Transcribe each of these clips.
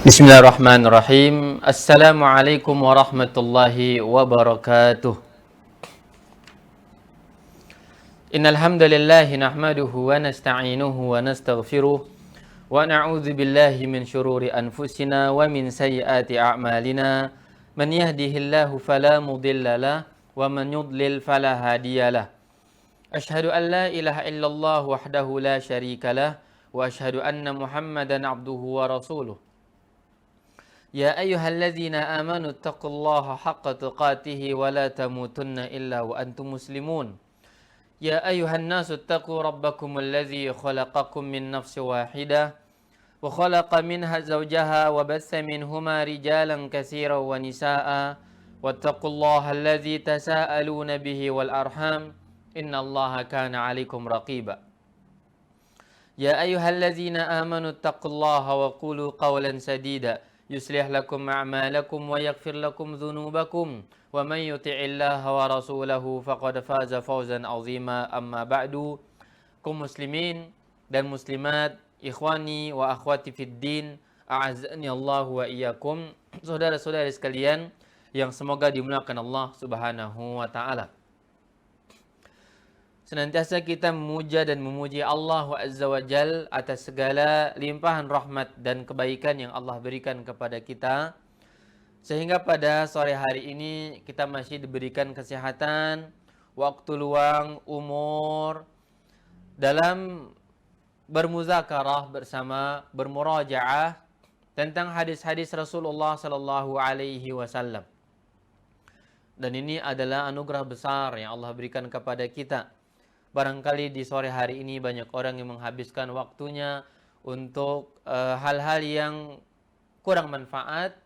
Bismillahirrahmanirrahim. Assalamualaikum warahmatullahi wabarakatuh. Innal hamdalillah nahmaduhu wa nasta'inuhu wa nastaghfiruh wa na'udzu billahi min shururi anfusina wa min sayyiati a'malina. Man yahdihillahu fala mudilla lahu wa man yudlil fala hadiyalah. Asyhadu an la ilaha illallah wahdahu la syarika lah wa asyhadu anna Muhammadan abduhu wa rasuluh. Ya ayyuhalladzina amanu taqullaha haqqa tuqatih wa la tamutunna illa wa antum muslimun. Ya ayyuhan nasu taqu rabbakumul ladzi khalaqakum min nafsin wahidah wa khalaqa minha zawjaha wa bassa minhuma rijalan katsiran wa nisaa'a wattaqullaha alladzi tasaaluna bihi wal arham innallaha kana 'alaikum raqiba. Ya ayyuhalladzina amanu taqullaha wa qulu qawlan sadida yuslih lakum a'malakum wa yaghfir lakum dhunubakum wa man yuti'illaha wa rasulahu faqad faza fawzan 'azima. Amma ba'du. Kaum muslimin dan muslimat, ikhwani wa akhwati fid din, a'azzani Allah wa iyyakum. Saudara-saudari sekalian yang semoga dimuliakan Allah Subhanahu wa taala. Senantiasa kita memuja dan memuji Allah Azza wa Jal atas segala limpahan rahmat dan kebaikan yang Allah berikan kepada kita. Sehingga pada sore hari ini kita masih diberikan kesehatan, waktu luang, umur dalam bermuzakarah bersama, bermurajaah tentang hadis-hadis Rasulullah sallallahu alaihi wasallam. Dan ini adalah anugerah besar yang Allah berikan kepada kita. Barangkali di sore hari ini banyak orang yang menghabiskan waktunya untuk hal-hal yang kurang manfaat.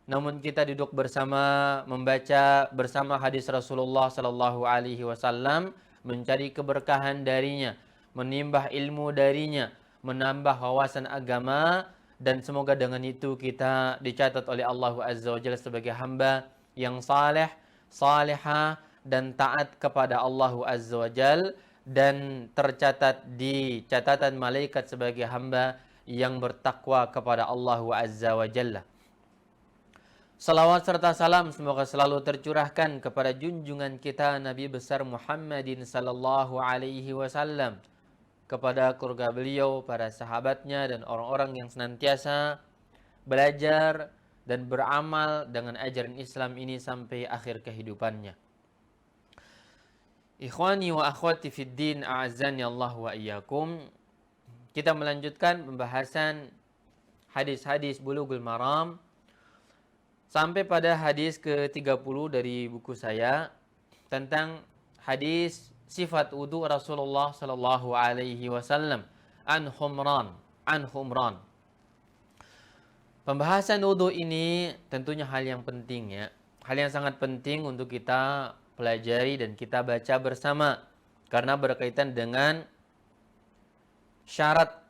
Namun kita duduk bersama, membaca bersama hadis Rasulullah sallallahu alaihi wasallam, mencari keberkahan darinya, menimbah ilmu darinya, menambah wawasan agama, dan semoga dengan itu kita dicatat oleh Allah Azza wa Jalla sebagai hamba yang saleh, salihah, dan taat kepada Allah Azza wa Jal, dan tercatat di catatan malaikat sebagai hamba yang bertakwa kepada Allah Azza wa Jalla. Salawat serta salam semoga selalu tercurahkan kepada junjungan kita Nabi besar Muhammadin sallallahu alaihi wasallam, kepada keluarga beliau, para sahabatnya, dan orang-orang yang senantiasa belajar dan beramal dengan ajaran Islam ini sampai akhir kehidupannya. Ikhwani wa akhwati fid din, a'azzani Allah wa iyyakum. Kita melanjutkan pembahasan hadis-hadis Bulughul Maram sampai pada hadis ke-30 dari buku saya tentang hadis sifat wudu Rasulullah sallallahu alaihi wasallam an Humran. Pembahasan wudu ini tentunya hal yang penting ya. Hal yang sangat penting untuk kita pelajari dan kita baca bersama karena berkaitan dengan syarat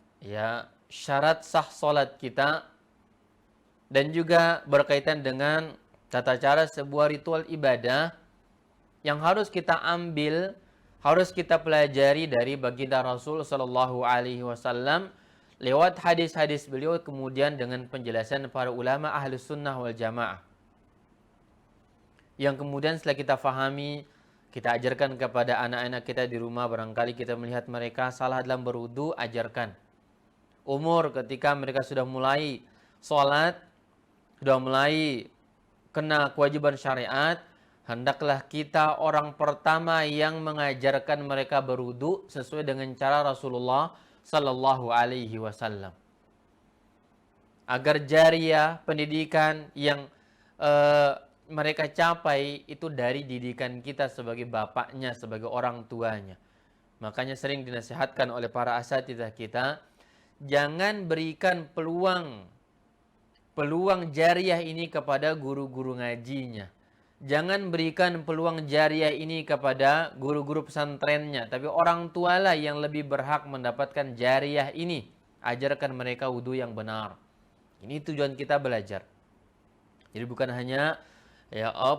sah salat kita, dan juga berkaitan dengan tata cara sebuah ritual ibadah yang harus kita ambil, harus kita pelajari dari baginda Rasul sallallahu alaihi wasallam lewat hadis-hadis beliau, kemudian dengan penjelasan para ulama Ahlus Sunnah wal Jamaah. Yang kemudian setelah kita fahami, kita ajarkan kepada anak-anak kita di rumah. Barangkali kita melihat mereka salah dalam berwudu, ajarkan. Umur ketika mereka sudah mulai sholat, sudah mulai kena kewajiban syariat, hendaklah kita orang pertama yang mengajarkan mereka berwudu sesuai dengan cara Rasulullah sallallahu alaihi wasallam. Agar jariyah, pendidikan yang mereka capai itu dari didikan kita sebagai bapaknya, sebagai orang tuanya. Makanya sering dinasihatkan oleh para asatidzah kita, jangan berikan peluang jariyah ini kepada guru-guru ngajinya. Jangan berikan peluang jariyah ini kepada guru-guru pesantrennya, tapi orang tualah yang lebih berhak mendapatkan jariyah ini. Ajarkan mereka wudu yang benar. Ini tujuan kita belajar. Jadi bukan hanya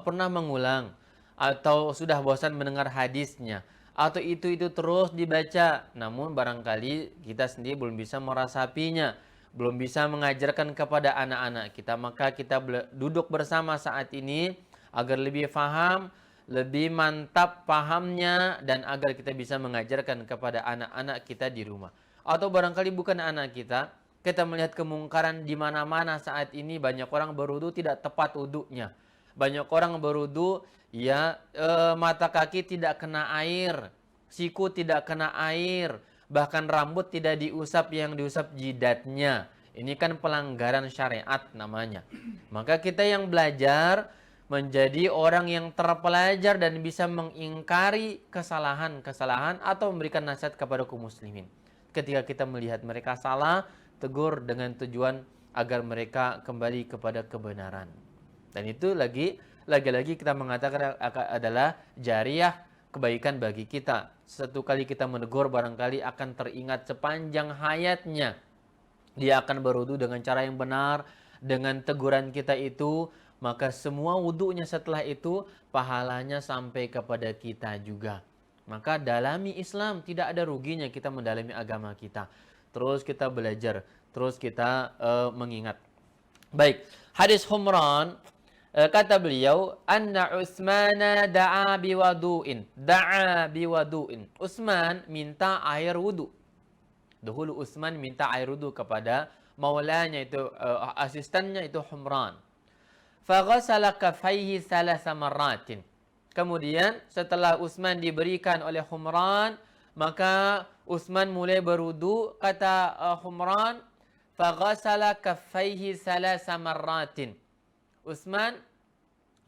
pernah mengulang atau sudah bosan mendengar hadisnya atau itu terus dibaca, namun barangkali kita sendiri belum bisa merasapinya, belum bisa mengajarkan kepada anak-anak kita, maka kita duduk bersama saat ini agar lebih faham, lebih mantap pahamnya, dan agar kita bisa mengajarkan kepada anak-anak kita di rumah. Atau barangkali bukan anak kita melihat kemungkaran di mana-mana saat ini, banyak orang berwudu tidak tepat wudunya. Banyak orang berwudu mata kaki tidak kena air, siku tidak kena air, bahkan rambut tidak diusap yang diusap jidatnya. Ini kan pelanggaran syariat namanya. Maka kita yang belajar menjadi orang yang terpelajar dan bisa mengingkari kesalahan-kesalahan atau memberikan nasihat kepada kaum muslimin. Ketika kita melihat mereka salah, tegur dengan tujuan agar mereka kembali kepada kebenaran. Dan itu lagi-lagi kita mengatakan adalah jariyah, kebaikan bagi kita. Satu kali kita menegur, barangkali akan teringat sepanjang hayatnya. Dia akan berwudu dengan cara yang benar, dengan teguran kita itu, maka semua wudunya setelah itu, pahalanya sampai kepada kita juga. Maka dalami Islam, tidak ada ruginya kita mendalami agama kita. Terus kita belajar, terus kita mengingat. Baik, hadis Humran, kata beliau, anna Utsmana da'a biwadu'in. Utsman minta air wudu. Dahulu Utsman minta air wudu kepada maulanya itu, asistennya itu Humran. Faghasala kaffaihi thalatha marratin. Kemudian setelah Utsman diberikan oleh Humran, maka Utsman mulai berwudu. Kata Humran, faghasala kaffaihi thalatha marratin. Utsman,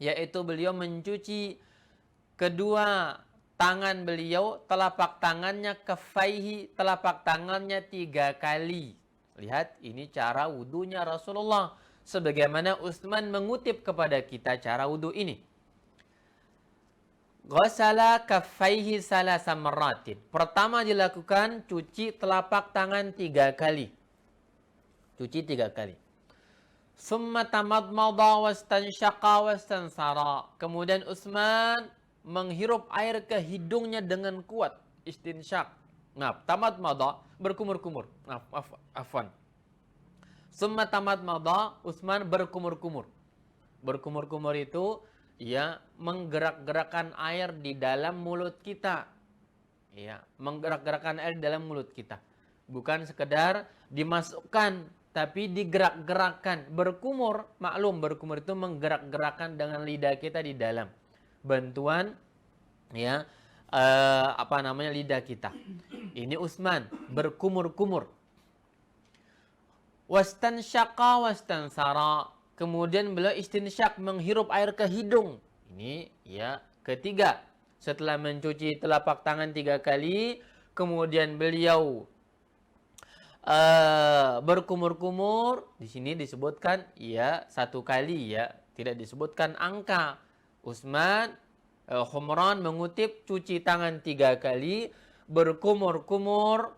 yaitu beliau mencuci kedua tangan beliau, telapak tangannya, kaffaihi, telapak tangannya 3 kali. Lihat, ini cara wudunya Rasulullah. Sebagaimana Utsman mengutip kepada kita cara wudu ini. Ghasala kaffaihi salasa marratin. Pertama dilakukan cuci telapak tangan 3 kali. Cuci 3 kali. Summa tamadmada wastansyaqa wastansara. Kemudian Utsman menghirup air ke hidungnya dengan kuat, istinsyak. Nah, tamadmada, berkumur-kumur. Afwan. Summa tamadmada, Utsman berkumur-kumur. Berkumur-kumur itu menggerak-gerakkan air di dalam mulut kita. Menggerak-gerakkan air di dalam mulut kita. Bukan sekedar dimasukkan, tapi digerak-gerakkan. Berkumur, maklum berkumur itu menggerak-gerakkan dengan lidah kita di dalam. Bantuan lidah kita. Ini Utsman berkumur-kumur. Wastansyaqa wastansara. Kemudian beliau istinsyak, menghirup air ke hidung. Ini ketiga. Setelah mencuci telapak tangan 3 kali, kemudian beliau berkumur-kumur. Di sini disebutkan 1 kali, tidak disebutkan angka. Humran mengutip cuci tangan 3 kali, berkumur-kumur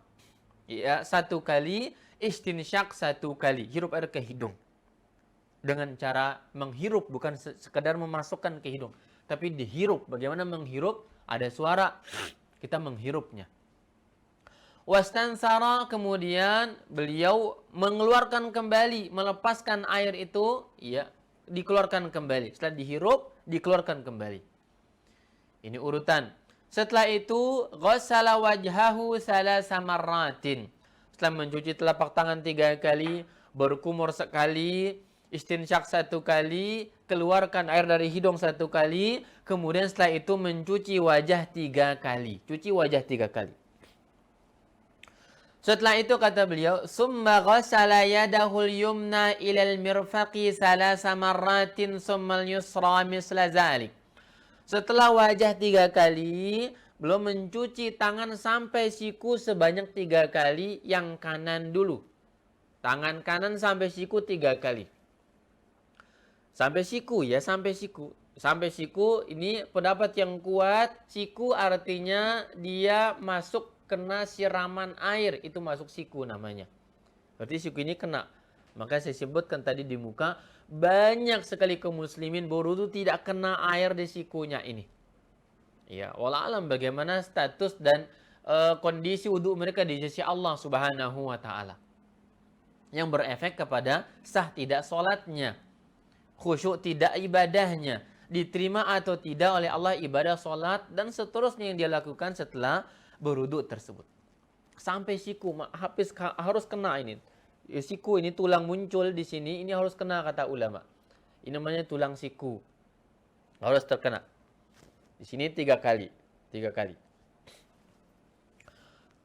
1 kali, istinsyak 1 kali, hirup air ke hidung. Dengan cara menghirup, bukan sekedar memasukkan ke hidung, tapi dihirup. Bagaimana menghirup? Ada suara, kita menghirupnya. Wastansara, kemudian beliau mengeluarkan kembali, melepaskan air itu, dikeluarkan kembali. Setelah dihirup, dikeluarkan kembali. Ini urutan. Setelah itu, ghassala wajhahu salasa marratin. Setelah mencuci telapak tangan 3 kali, berkumur sekali, istinsyak 1 kali, keluarkan air dari hidung 1 kali, kemudian setelah itu mencuci wajah 3 kali. Cuci wajah 3 kali. Setelah itu kata beliau, summa ghassala yadahul yumna ilal mirfaqi salasa marratin summal yusra misla zalik. Setelah wajah 3 kali, belum mencuci tangan sampai siku sebanyak 3 kali, yang kanan dulu. Tangan kanan sampai siku 3 kali. Sampai siku sampai siku. Sampai siku ini pendapat yang kuat, siku artinya dia masuk kena siraman air, itu masuk siku namanya. Berarti siku ini kena. Maka saya sebutkan tadi di muka, banyak sekali kaum muslimin berwudu tidak kena air di sikunya ini. Wallah alam bagaimana status dan kondisi wudu mereka di sisi Allah Subhanahu wa taala. yang berefek kepada sah tidak sholatnya, khusyuk tidak ibadahnya, diterima atau tidak oleh Allah ibadah sholat, dan seterusnya yang dia lakukan setelah berwudu tersebut. Sampai siku, harus kena ini. Siku ini tulang muncul di sini, ini harus kena kata ulama. Ini namanya tulang siku. Harus terkena. Di sini 3 kali. 3 kali.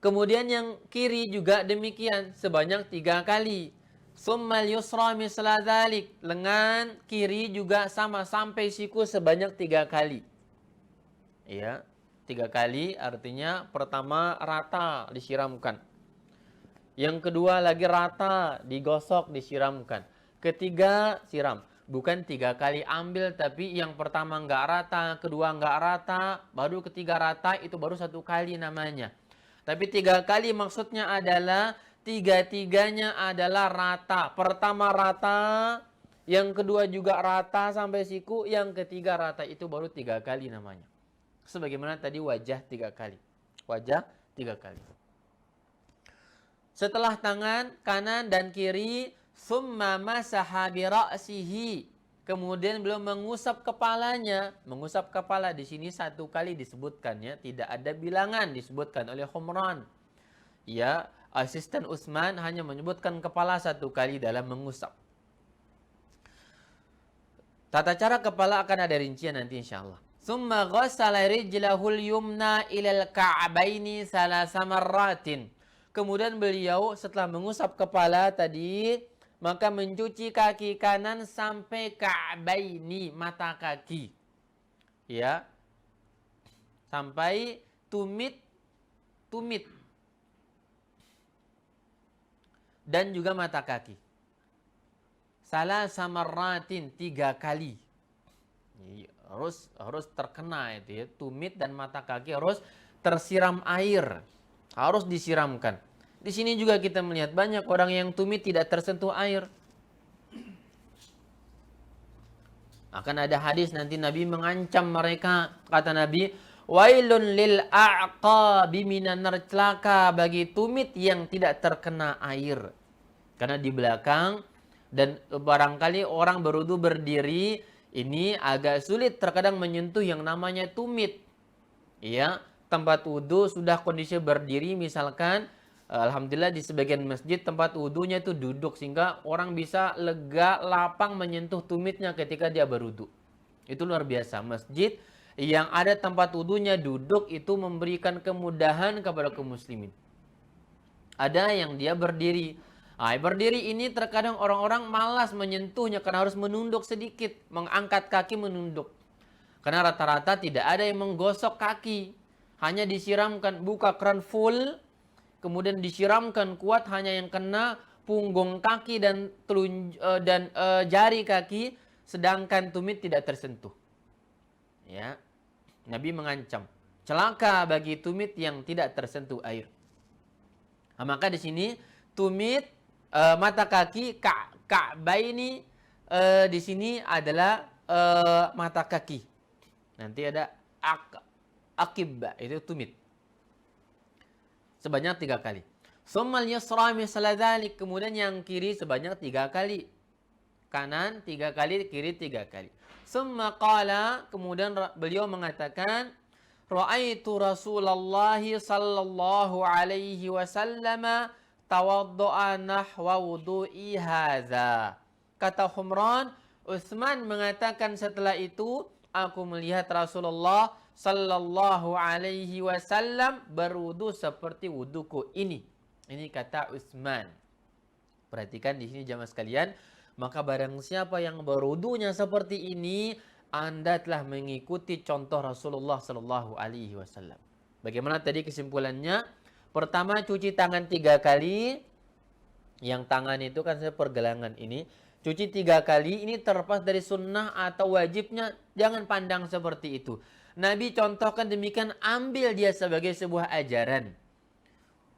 Kemudian yang kiri juga demikian, sebanyak 3 kali. Summal yusra misla dzalik. Lengan kiri juga sama sampai siku sebanyak 3 kali. Ya, 3 kali artinya pertama rata disiramkan. Yang kedua lagi rata, digosok, disiramkan. Ketiga siram. Bukan 3 kali ambil, tapi yang pertama nggak rata, kedua nggak rata, baru ketiga rata, itu baru 1 kali namanya. Tapi 3 kali maksudnya adalah 3-tiganya adalah rata. Pertama rata, yang kedua juga rata sampai siku, yang ketiga rata, itu baru 3 kali namanya. Sebagaimana tadi wajah 3 kali. Wajah 3 kali. Setelah tangan kanan dan kiri, summa masaha bi ra'sihi. Kemudian beliau mengusap kepalanya. Mengusap kepala di sini 1 kali disebutkannya, tidak ada bilangan disebutkan oleh Humran. Ya, asisten Utsman hanya menyebutkan kepala 1 kali dalam mengusap. Tata cara kepala akan ada rincian nanti insyaallah. Summa ghassala rijlahul yumna ilal ka'baini salasa marratin. Kemudian beliau setelah mengusap kepala tadi, maka mencuci kaki kanan sampai ka'baini, mata kaki. Ya. Sampai tumit. Dan juga mata kaki. Salasa marratin, 3 kali. Harus terkena itu ya, tumit dan mata kaki harus tersiram air. Harus disiramkan. Di sini juga kita melihat banyak orang yang tumit tidak tersentuh air. Akan ada hadis nanti Nabi mengancam mereka. Kata Nabi, wailun lil a'qabi minan nar, celaka bagi tumit yang tidak terkena air. Karena di belakang, dan barangkali orang berwudu berdiri, ini agak sulit terkadang menyentuh yang namanya tumit. Ya, tempat wudu sudah kondisi berdiri misalkan, alhamdulillah di sebagian masjid tempat wudunya itu duduk sehingga orang bisa lega, lapang menyentuh tumitnya ketika dia berwudu. Itu luar biasa. Masjid yang ada tempat wudunya duduk itu memberikan kemudahan kepada kaum muslimin. Ada yang dia berdiri. Berdiri ini terkadang orang-orang malas menyentuhnya karena harus menunduk sedikit, mengangkat kaki menunduk. Karena rata-rata tidak ada yang menggosok kaki. Hanya disiramkan, buka keran full, kemudian disiramkan kuat, hanya yang kena punggung kaki dan jari kaki, sedangkan tumit tidak tersentuh. Ya, Nabi mengancam, celaka bagi tumit yang tidak tersentuh air. Maka di sini tumit, mata kaki, ka'baini, di sini adalah mata kaki. Nanti ada akibba, itu tumit. Sebanyak 3 kali. Summal yusra misla dzalik, kemudian yang kiri sebanyak 3 kali. Kanan 3 kali, kiri 3 kali. Summa qala, kemudian beliau mengatakan, ra'aitu Rasulullah sallallahu alaihi wasallam tawaddu'a nahwa wudu'i hadza. Kata Humran, Utsman mengatakan setelah itu, aku melihat Rasulullah sallallahu alaihi wasallam berwudu seperti wuduku ini. Ini kata Utsman. Perhatikan di sini jamaah sekalian, maka barang siapa yang berwudunya seperti ini, Anda telah mengikuti contoh Rasulullah sallallahu alaihi wasallam. Bagaimana tadi kesimpulannya? Pertama, cuci tangan 3 kali. Yang tangan itu kan saya pergelangan ini. Cuci 3 kali, ini terlepas dari sunnah atau wajibnya, jangan pandang seperti itu. Nabi contohkan demikian, ambil dia sebagai sebuah ajaran.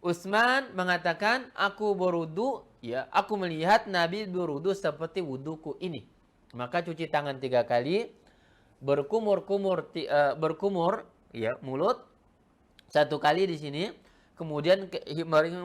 Utsman mengatakan, aku berwudu, ya, aku melihat Nabi berwudu seperti wuduku ini. Maka cuci tangan 3 kali, berkumur, ya, mulut 1 kali di sini, kemudian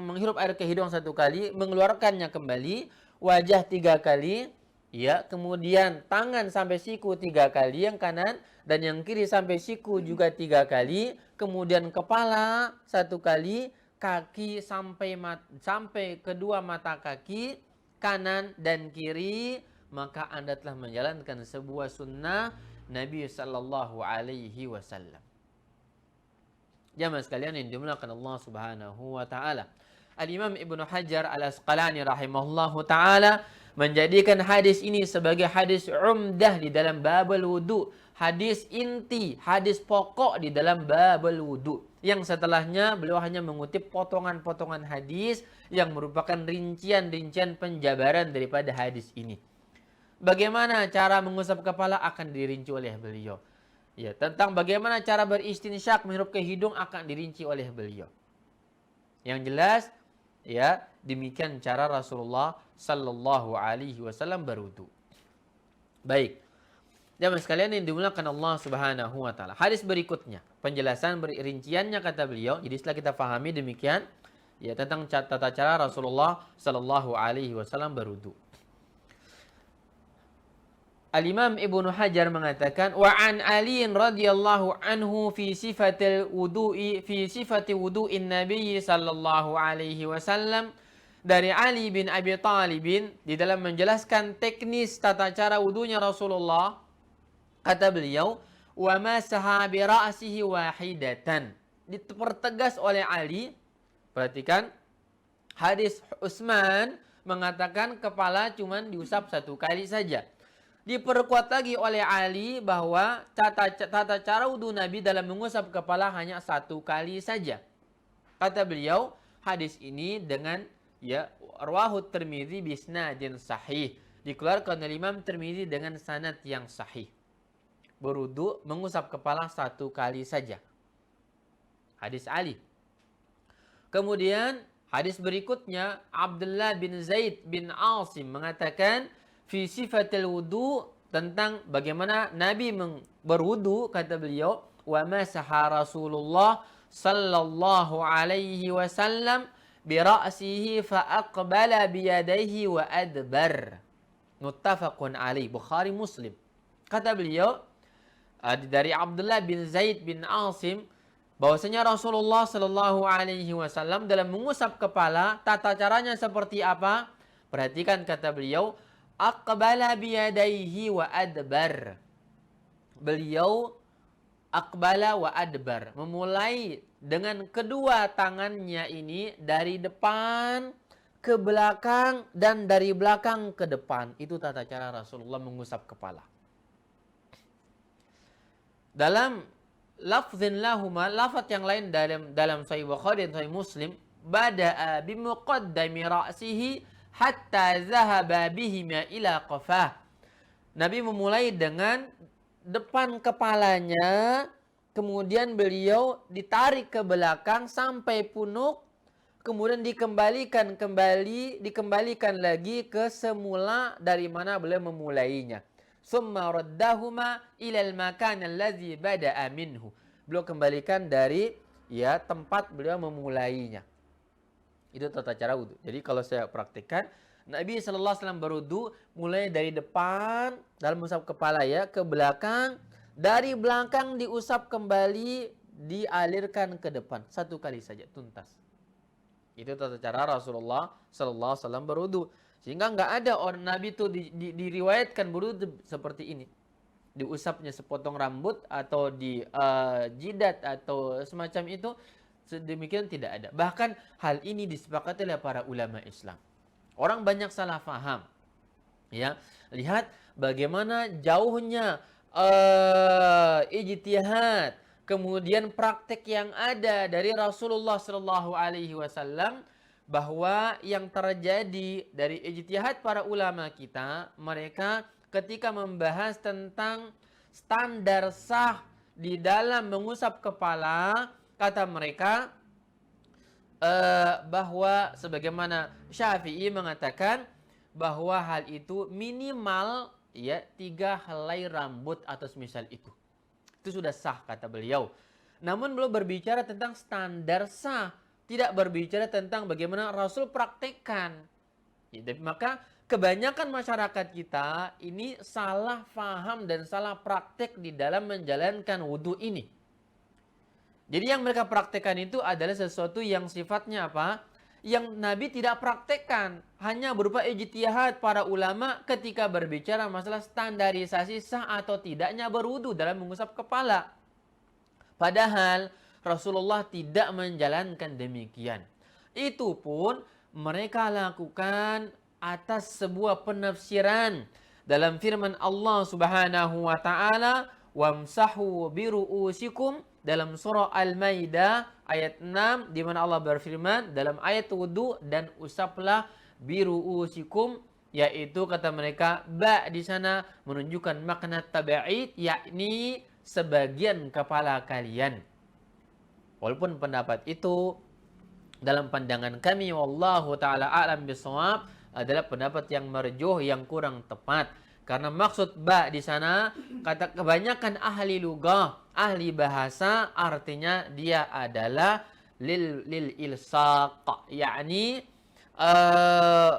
menghirup air ke hidung 1 kali, mengeluarkannya kembali, wajah 3 kali, ya, kemudian tangan sampai siku 3 kali yang kanan, dan yang kiri sampai siku juga 3 kali, kemudian kepala 1 kali, kaki sampai kedua mata kaki, kanan dan kiri, maka Anda telah menjalankan sebuah sunnah Nabi Sallallahu Alaihi Wasallam. Jamaah sekalian yang dimuliakan Allah Subhanahu wa taala. Al-Imam Ibnu Hajar Al-Asqalani rahimahullahu taala menjadikan hadis ini sebagai hadis umdah di dalam babul wudu, hadis inti, hadis pokok di dalam babul wudu. Yang setelahnya beliau hanya mengutip potongan-potongan hadis yang merupakan rincian-rincian penjabaran daripada hadis ini. Bagaimana cara mengusap kepala akan dirinci oleh beliau. Ya, tentang bagaimana cara beristinsyak menghirup ke hidung akan dirinci oleh beliau. Yang jelas, ya, demikian cara Rasulullah Sallallahu Alaihi Wasallam berwudu. Baik, jamaah sekalian yang dimuliakan Allah Subhanahu Wa Taala. Hadis berikutnya, penjelasan rinciannya kata beliau. Jadi setelah kita pahami demikian, ya, tentang tata cara Rasulullah Sallallahu Alaihi Wasallam berwudu. Al-Imam Ibnu Hajar mengatakan wa an Ali radhiyallahu anhu fi sifati wudu'in Nabi sallallahu alaihi wasallam, dari Ali bin Abi Thalib di dalam menjelaskan teknis tata cara wudunya Rasulullah, kata beliau wa masaha bi ra'sihi wahidatan, dipertegas oleh Ali. Perhatikan hadis Utsman mengatakan kepala cuman diusap 1 kali saja. Diperkuat lagi oleh Ali bahwa tata cara wudu Nabi dalam mengusap kepala hanya 1 kali saja. Kata beliau, hadis ini dengan, ya, rawahu Tirmidzi bisnadin sahih, dikeluarkan oleh Imam Tirmidzi dengan sanad yang sahih. Berwudu mengusap kepala 1 kali saja. Hadis Ali. Kemudian hadis berikutnya Abdullah bin Zaid bin Asim mengatakan fi sifatil wudu, tentang bagaimana Nabi berwudu, kata beliau wa masaha Rasulullah sallallahu alaihi wasallam bi ra'sihi fa aqbala bi yadayhi wa adbar. Muttafaqun alaih, Bukhari Muslim. Kata beliau dari Abdullah bin Zaid bin Asim bahwasanya Rasulullah sallallahu alaihi wasallam dalam mengusap kepala tata caranya seperti apa? Perhatikan kata beliau, aqbala biyadaihi wa adbar. Beliau aqbala wa adbar, memulai dengan kedua tangannya ini dari depan ke belakang dan dari belakang ke depan. Itu tata cara Rasulullah mengusap kepala. Dalam lafzin lahuma, lafaz yang lain dalam Sahih Bukhari dan Sahih Muslim, bada'a bimuqaddami ra'sihi hatta zahaba bihima ila qafah. Nabi memulai dengan depan kepalanya, kemudian beliau ditarik ke belakang sampai punuk, kemudian dikembalikan lagi ke semula dari mana beliau memulainya. Summa raddahuma ilal makan allazi bada'a minhu. Beliau kembalikan dari, ya, tempat beliau memulainya. Itu tata cara wudu. Jadi kalau saya praktikkan, Nabi sallallahu alaihi wasallam berwudu mulai dari depan dalam mengusap kepala, ya, ke belakang, dari belakang diusap kembali, dialirkan ke depan 1 kali saja tuntas. Itu tata cara Rasulullah sallallahu alaihi wasallam berwudu. Sehingga enggak ada orang Nabi itu diriwayatkan berwudu seperti ini. Diusapnya sepotong rambut atau di jidat atau semacam itu. Sedemikian tidak ada. Bahkan hal ini disepakati oleh para ulama Islam. Orang banyak salah faham. Ya, lihat bagaimana jauhnya ijtihad, kemudian praktek yang ada dari Rasulullah Shallallahu Alaihi Wasallam, bahwa yang terjadi dari ijtihad para ulama kita, mereka ketika membahas tentang standar sah di dalam mengusap kepala, kata mereka bahwa sebagaimana Syafi'i mengatakan bahwa hal itu minimal, ya, 3 helai rambut atau semisal itu. Itu sudah sah kata beliau. Namun beliau berbicara tentang standar sah. tidak berbicara tentang bagaimana Rasul praktekkan. Maka kebanyakan masyarakat kita ini salah faham dan salah praktek di dalam menjalankan wudhu ini. Jadi yang mereka praktekkan itu adalah sesuatu yang sifatnya apa? Yang Nabi tidak praktekkan. Hanya berupa ijtihad para ulama ketika berbicara masalah standarisasi sah atau tidaknya berwudu dalam mengusap kepala. Padahal Rasulullah tidak menjalankan demikian. Itu pun mereka lakukan atas sebuah penafsiran dalam firman Allah Subhanahu wa taala, "Wamsahu biru'usikum" dalam surah Al-Maidah ayat 6, di mana Allah berfirman dalam ayat wudu, dan usaplah biru'usikum, yaitu kata mereka ba di sana menunjukkan makna tabi'id, yakni sebagian kepala kalian. Walaupun pendapat itu dalam pandangan kami wallahu taala a'lam bishawab adalah pendapat yang marjuh, yang kurang tepat. Karena maksud ba di sana, kata kebanyakan ahli lugah, ahli bahasa, artinya dia adalah lil ilsaq, yakni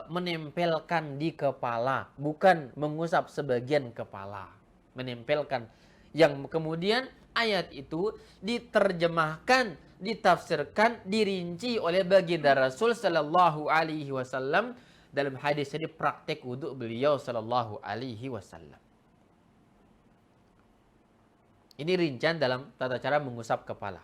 menempelkan di kepala, bukan mengusap sebagian kepala. Menempelkan, yang kemudian ayat itu diterjemahkan, ditafsirkan, dirinci oleh baginda Rasul sallallahu alaihi wasallam dalam hadis ini, praktek wudhu beliau sallallahu alaihi wasallam. Ini rincian dalam tata cara mengusap kepala.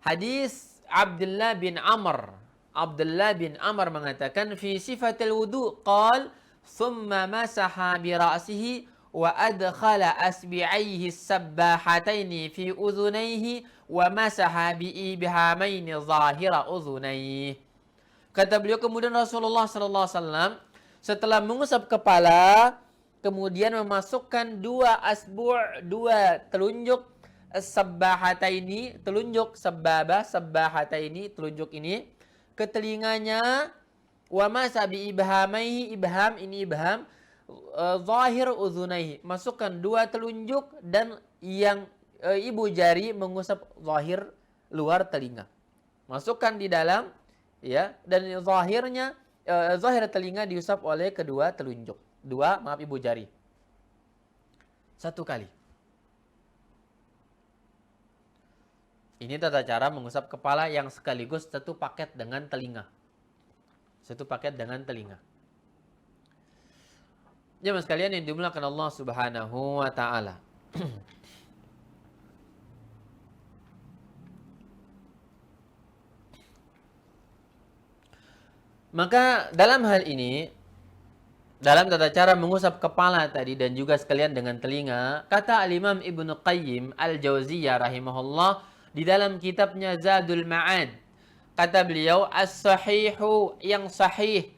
Hadis Abdullah bin Amr. Abdullah bin Amr mengatakan, fi sifatil wudhu qal, thumma masaha bi ra'sihi wa adkhala asbi'aihi as-sabbahataini fi udhunayhi wa masaha bi ibhamaini zahira udhunayhi. Kata beliau, kemudian Rasulullah SAW setelah mengusap kepala, kemudian memasukkan dua asbu', dua telunjuk, sabbahataini, telunjuk sabbabah, sabbahataini, telunjuk ini, ke telinganya, wa masa bi ibhamaihi, ibham ini ibham, zahir udhunaihi, masukkan dua telunjuk dan yang ibu jari mengusap zahir luar telinga. Masukkan di dalam, ya, dan zahirnya zahir telinga diusap oleh kedua telunjuk, ibu jari, satu kali. Ini tata cara mengusap kepala yang sekaligus satu paket dengan telinga, Jemaah sekalian yang dimuliakan Allah Subhanahu wa taala. Maka dalam hal ini, dalam tata cara mengusap kepala tadi dan juga sekalian dengan telinga, kata Al-Imam Ibnu Qayyim Al-Jauziyah rahimahullah di dalam kitabnya Zadul Ma'ad, kata beliau, as-sahihu, yang sahih,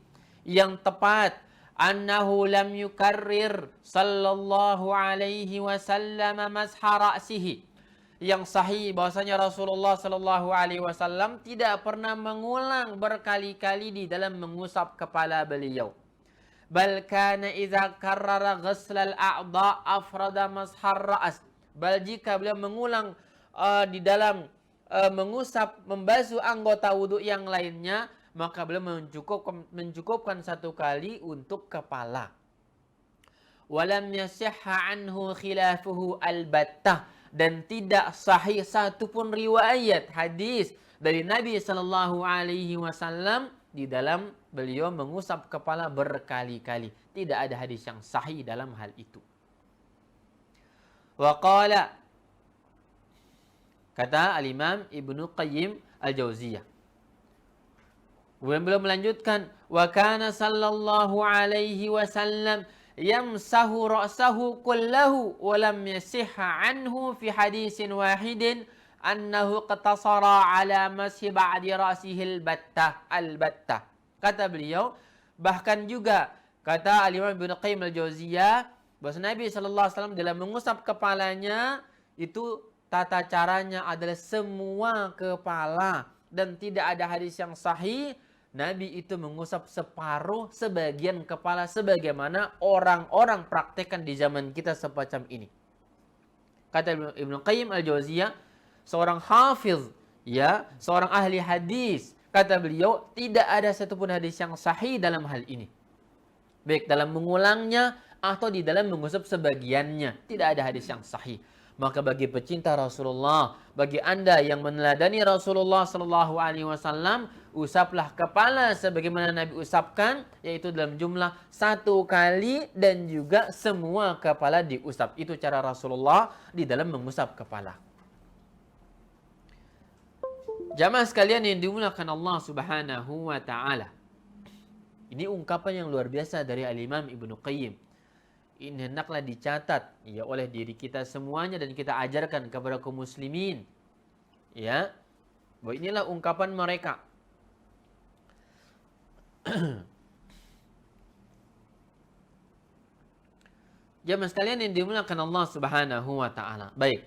yang tepat, annahu lam yukarrir sallallahu alaihi wasallam masha ra'sihi, yang sahih bahwasanya Rasulullah sallallahu alaihi wasallam tidak pernah mengulang berkali-kali di dalam mengusap kepala beliau. Bal kana idza karrara ghusl al-a'dha afrada mashar ra's. Bal jika beliau mengulang di dalam mengusap, membasuh anggota wudu yang lainnya, maka beliau mencukupkan satu kali untuk kepala. Walam yasihha anhu khilafuhu albattah, dan tidak sahih satupun riwayat hadis dari Nabi sallallahu alaihi wasallam di dalam beliau mengusap kepala berkali-kali. Tidak ada hadis yang sahih dalam hal itu. Wa qala, kata Al-Imam Ibnu Qayyim Al-Jauziyah, beliau melanjutkan, wa kana sallallahu alaihi wasallam yamsahu ra'sahu kullahu wa lam yasihha anhu fi hadisin wahidin annahu qatasara ala mashi ba'di ra'sihi al-battah. Kata beliau, bahkan juga kata Al-Imam Ibnu Qayyim Al-Jauziyah, bahwa Nabi sallallahu alaihi wasallam dalam mengusap kepalanya itu tata caranya adalah semua kepala, dan tidak ada hadis yang sahih Nabi itu mengusap separuh, sebagian kepala, sebagaimana orang-orang praktekkan di zaman kita semacam ini. Kata Ibnu Qayyim Al-Jauziyah, seorang hafiz ya, seorang ahli hadis. Kata beliau, tidak ada satupun hadis yang sahih dalam hal ini. Baik dalam mengulangnya atau di dalam mengusap sebagiannya. Tidak ada hadis yang sahih. Maka bagi pecinta Rasulullah, bagi Anda yang meneladani Rasulullah sallallahu alaihi wasallam, usaplah kepala sebagaimana Nabi usapkan, yaitu dalam jumlah 1 kali dan juga semua kepala diusap. Itu cara Rasulullah di dalam mengusap kepala. Jamaah sekalian yang dimuliakan Allah Subhanahu wa taala. Ini ungkapan yang luar biasa dari Al-Imam Ibnu Qayyim. Ini hendaklah dicatat ya oleh diri kita semuanya dan kita ajarkan kepada kaum muslimin. Ya. Bahwa inilah ungkapan mereka. Jamaah sekalian yang dimuliakan Allah Subhanahu wa taala. Baik.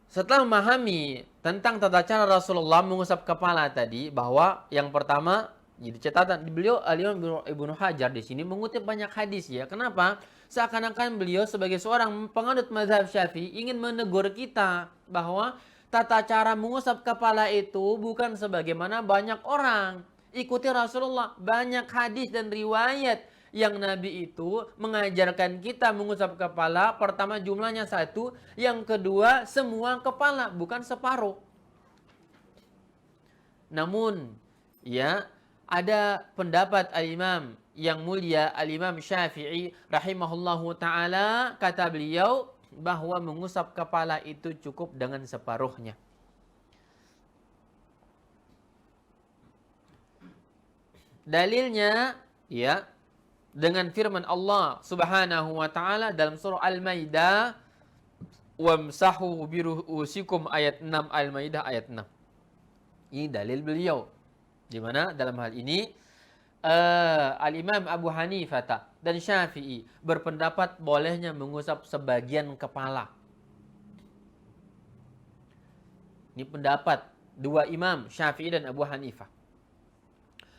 Setelah memahami tentang tata cara Rasulullah mengusap kepala tadi, bahwa yang pertama jadi catatan beliau Al-Imam Ibnu Hajar di sini mengutip banyak hadis ya. Kenapa? Seakan-akan beliau sebagai seorang penganut mazhab Syafi'i ingin menegur kita bahwa tata cara mengusap kepala itu bukan sebagaimana banyak orang. Ikuti Rasulullah, banyak hadis dan riwayat yang Nabi itu mengajarkan kita mengusap kepala. Pertama jumlahnya 1, yang kedua semua kepala, bukan separuh. Namun ya ada pendapat Al-Imam yang mulia Al-Imam Syafi'i rahimahullahu ta'ala, kata beliau bahwa mengusap kepala itu cukup dengan separuhnya. Dalilnya ya dengan firman Allah Subhanahu wa taala dalam surah Al-Maidah, wamsahu biru'usikum ayat 6, Al-Maidah ayat 6. Ini dalil beliau. Di mana dalam hal ini Al-Imam Abu Hanifah dan Syafi'i berpendapat bolehnya mengusap sebagian kepala. Ini pendapat dua imam, Syafi'i dan Abu Hanifah.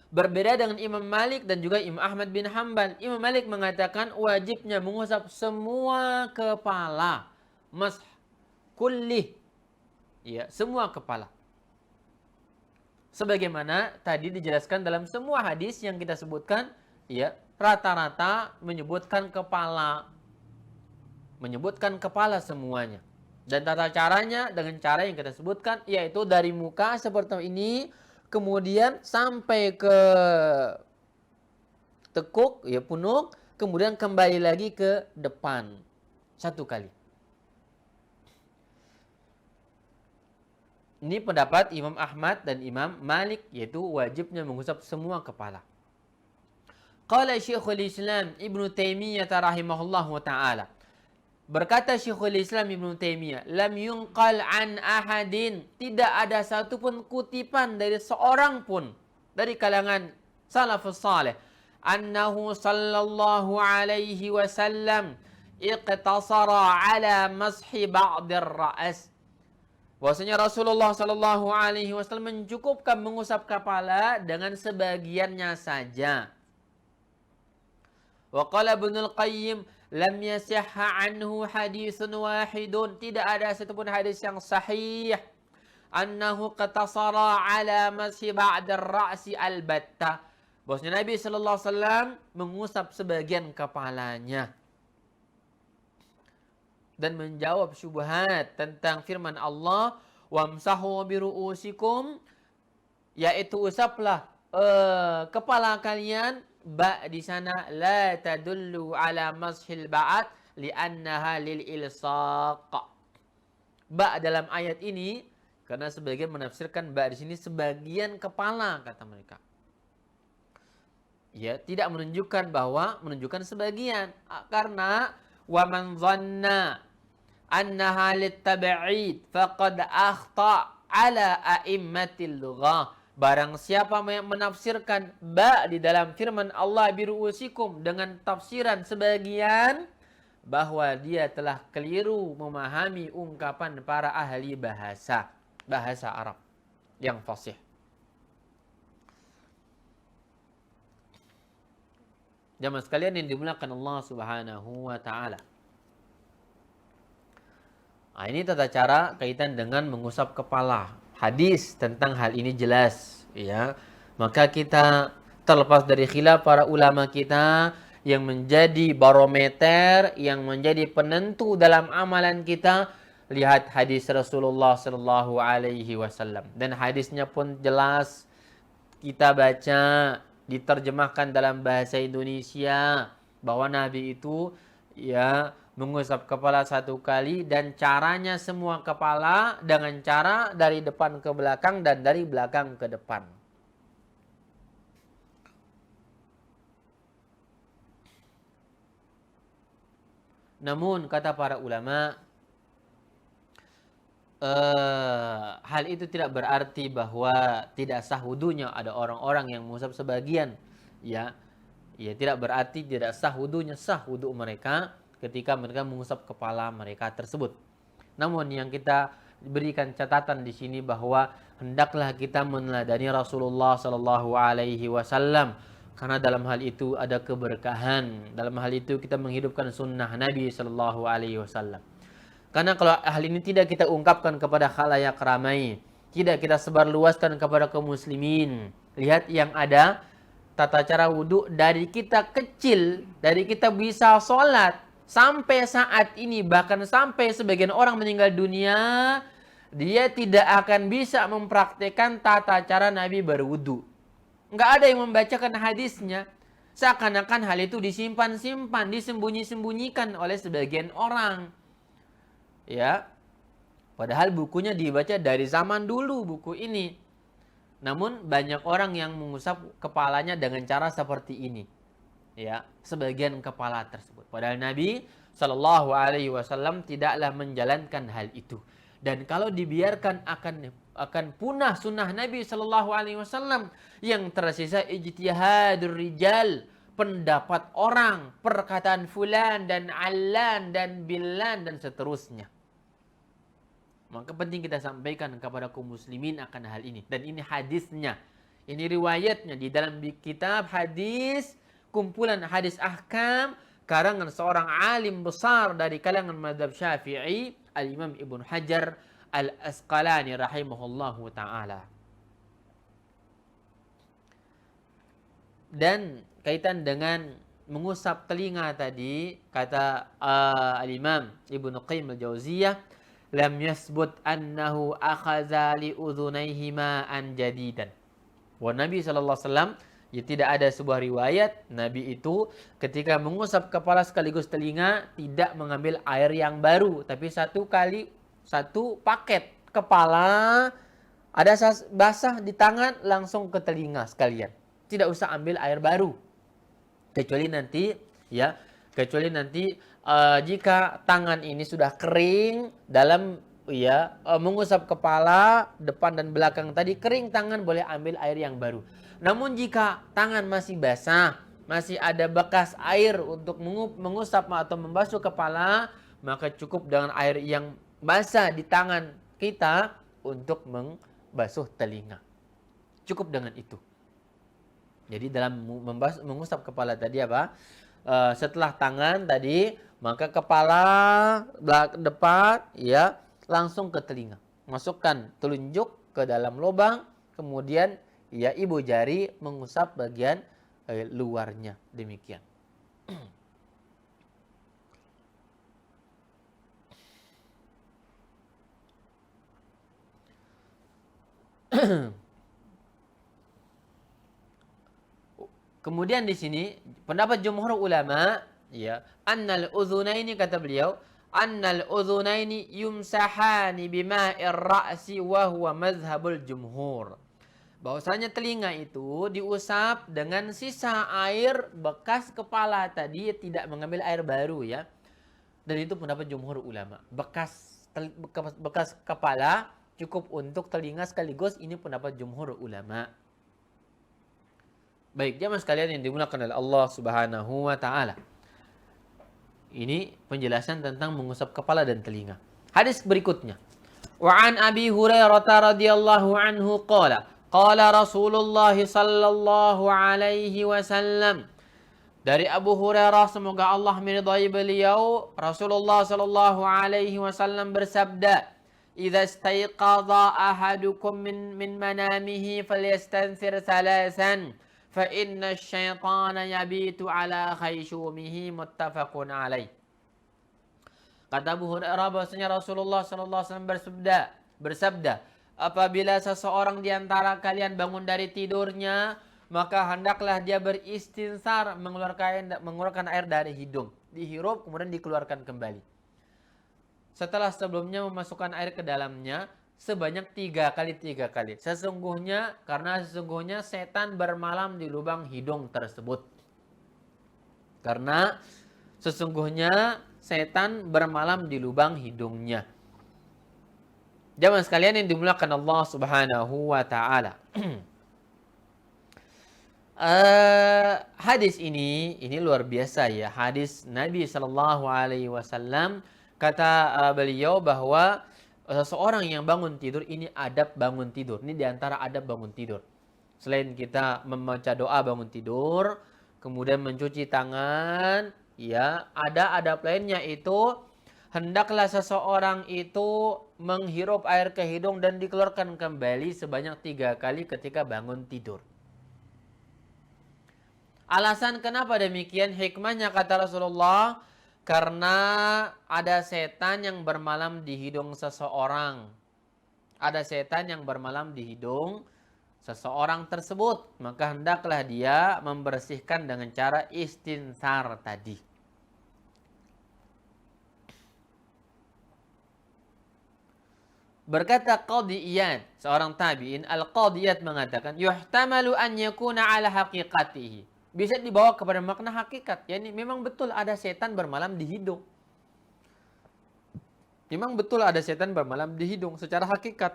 Berbeda dengan Imam Malik dan juga Imam Ahmad bin Hanbal. Imam Malik mengatakan wajibnya mengusap semua kepala. Mash kullih. Ya, semua kepala. Sebagaimana tadi dijelaskan dalam semua hadis yang kita sebutkan, ya, rata-rata menyebutkan kepala. Menyebutkan kepala semuanya. Dan tata caranya dengan cara yang kita sebutkan, yaitu dari muka seperti ini, kemudian sampai ke tekuk, ya punuk, kemudian kembali lagi ke depan. 1 kali. Ini pendapat Imam Ahmad dan Imam Malik, yaitu wajibnya mengusap semua kepala. Qala Syekhul Islam Ibnu Taimiyah rahimahullahu taala. Berkata Syekhul Islam Ibnu Taimiyah, lam yunqal an ahadin, tidak ada satupun kutipan dari seorang pun dari kalangan salafus salih, annahu sallallahu alaihi wasallam iqtasara ala mashi ba'dir ra's. Bahwasanya Rasulullah sallallahu alaihi wasallam mencukupkan mengusap kepala dengan sebagiannya saja. Wa qala Ibnul Qayyim lam yasihha anhu haditsun wahidun, tidak ada satupun hadis yang sahih annahu qatasara ala mashi ba'da ar-ra'si albatta, bahwasanya Nabi sallallahu alaihi wasallam mengusap sebagian kepalanya. Dan menjawab syubhat tentang firman Allah, wamsahu biru'usikum, yaitu usaplah kepala kalian. Ba di sana la tadullu ala mashil ba'at li'annaha lil ilsaq. Ba dalam ayat ini, karena sebagian menafsirkan ba di sini sebagian kepala, kata mereka. Ya, tidak menunjukkan bahwa menunjukkan sebagian, karena wa man dhanna annaha litab'id faqad akhta ala a'immatil lughah. Barang siapa yang menafsirkan ba di dalam firman Allah biru'usikum dengan tafsiran sebagian, bahwa dia telah keliru memahami ungkapan para ahli bahasa Arab yang fasih. Jamaah sekalian yang dimuliakan Allah Subhanahu wa taala. Nah, ini tata cara kaitan dengan mengusap kepala. hadis tentang hal ini jelas, ya. Maka kita terlepas dari khilaf para ulama kita, yang menjadi barometer, yang menjadi penentu dalam amalan kita, lihat hadis Rasulullah Sallallahu Alaihi Wasallam. Dan hadisnya pun jelas, kita baca, diterjemahkan dalam bahasa Indonesia, bahwa Nabi itu ya mengusap kepala 1 kali, dan caranya semua kepala dengan cara dari depan ke belakang dan dari belakang ke depan. Namun kata para ulama, hal itu tidak berarti bahwa tidak sah wudunya. Ada orang-orang yang mengusap sebagian, ya tidak berarti tidak sah wudunya. Sah wudu mereka ketika mereka mengusap kepala mereka tersebut. Namun yang kita berikan catatan di sini bahwa hendaklah kita meneladani Rasulullah Sallallahu Alaihi Wasallam, karena dalam hal itu ada keberkahan. Dalam hal itu kita menghidupkan sunnah Nabi Sallallahu Alaihi Wasallam. Karena kalau hal ini tidak kita ungkapkan kepada khalayak ramai, tidak kita sebarluaskan kepada kaum muslimin, lihat yang ada tata cara wudhu dari kita kecil, dari kita bisa sholat, sampai saat ini, bahkan sampai sebagian orang meninggal dunia, dia tidak akan bisa mempraktekkan tata cara Nabi berwudhu. Nggak ada yang membacakan hadisnya. Seakan-akan hal itu disimpan-simpan, disembunyi-sembunyikan oleh sebagian orang. Ya, padahal bukunya dibaca dari zaman dulu, buku ini. Namun banyak orang yang mengusap kepalanya dengan cara seperti ini. Ya, sebagian kepala tersebut. Padahal Nabi Shallallahu Alaihi Wasallam tidaklah menjalankan hal itu. Dan kalau dibiarkan akan punah sunnah Nabi Shallallahu Alaihi Wasallam, yang tersisa ijtihadur rijal, pendapat orang, perkataan fulan dan allan dan bilan dan seterusnya. Maka penting kita sampaikan kepada kaum muslimin akan hal ini. Dan ini hadisnya, ini riwayatnya di dalam kitab hadis, kumpulan hadis ahkam karangan seorang alim besar dari kalangan mazhab Syafi'i, Al-Imam Ibnu Hajar Al-Asqalani rahimahullahu taala. Dan kaitan dengan mengusap telinga tadi, kata Al-Imam Ibnu Qayyim Al-Jauziyah, lam yasbut annahu akhadha li udhunayhi ma'an jadidan. Wa Nabi sallallahu alaihi wasallam, ya tidak ada sebuah riwayat Nabi itu ketika mengusap kepala sekaligus telinga tidak mengambil air yang baru, tapi satu paket kepala ada basah di tangan langsung ke telinga sekalian. Tidak usah ambil air baru. Kecuali nanti jika tangan ini sudah kering dalam mengusap kepala depan dan belakang tadi, kering tangan, boleh ambil air yang baru. Namun jika tangan masih basah, masih ada bekas air untuk mengusap atau membasuh kepala, maka cukup dengan air yang basah di tangan kita untuk membasuh telinga. Cukup dengan itu. Jadi dalam mengusap kepala tadi setelah tangan tadi, maka kepala depan langsung ke telinga. Masukkan telunjuk ke dalam lubang, kemudian ibu jari mengusap bagian luarnya. Demikian. Kemudian di sini pendapat jumhur ulama, annal udhunaini, kata beliau, annal udhunaini yumsahani bima'ir ra'si wa huwa mazhabul jumhur. Bahwasanya telinga itu diusap dengan sisa air bekas kepala tadi, tidak mengambil air baru ya. Dan itu pendapat jumhur ulama. Bekas kepala cukup untuk telinga sekaligus, ini pendapat jumhur ulama. Baik, jamaah sekalian yang dimuliakan oleh Allah Subhanahu wa taala. Ini penjelasan tentang mengusap kepala dan telinga. Hadis berikutnya. Wa an Abi Hurairah radhiyallahu anhu qala Rasulullah sallallahu alaihi wasallam. Dari Abu Hurairah, semoga Allah meridai beliau, Rasulullah sallallahu alaihi wasallam bersabda, idza istayqadha ahadukum min manamihi falyastansir salasan fa inna asyaitana yabitu ala khayshumihi muttafaqun alaih. Kata Abu Hurairah bahwasanya Rasulullah sallallahu alaihi wasallam bersabda, apabila seseorang di antara kalian bangun dari tidurnya, maka hendaklah dia beristinsar, mengeluarkan air dari hidung, dihirup kemudian dikeluarkan kembali. Setelah sebelumnya memasukkan air ke dalamnya sebanyak 3 kali. Karena sesungguhnya setan bermalam di lubang hidung tersebut. Karena sesungguhnya setan bermalam di lubang hidungnya. Jamaah sekalian yang dimuliakan Allah Subhanahu wa taala. Hadis ini luar biasa ya. Hadis Nabi sallallahu alaihi wasallam, kata beliau bahwa seseorang yang bangun tidur, ini adab bangun tidur. Ini diantara adab bangun tidur. Selain kita membaca doa bangun tidur, kemudian mencuci tangan, ya, ada adab lainnya, itu hendaklah seseorang itu menghirup air ke hidung dan dikeluarkan kembali sebanyak 3 kali ketika bangun tidur. Alasan kenapa demikian, hikmahnya kata Rasulullah, karena ada setan yang bermalam di hidung seseorang. Ada setan yang bermalam di hidung seseorang tersebut. Maka hendaklah dia membersihkan dengan cara istinsar tadi. Berkata Qadhi Iyad, seorang tabi'in, Al-Qadhi Iyad mengatakan, yuhtamalu an yakuna ala haqiqatihi. Bisa dibawa kepada makna hakikat. Yani memang betul ada setan bermalam di hidung. Memang betul ada setan bermalam di hidung secara hakikat.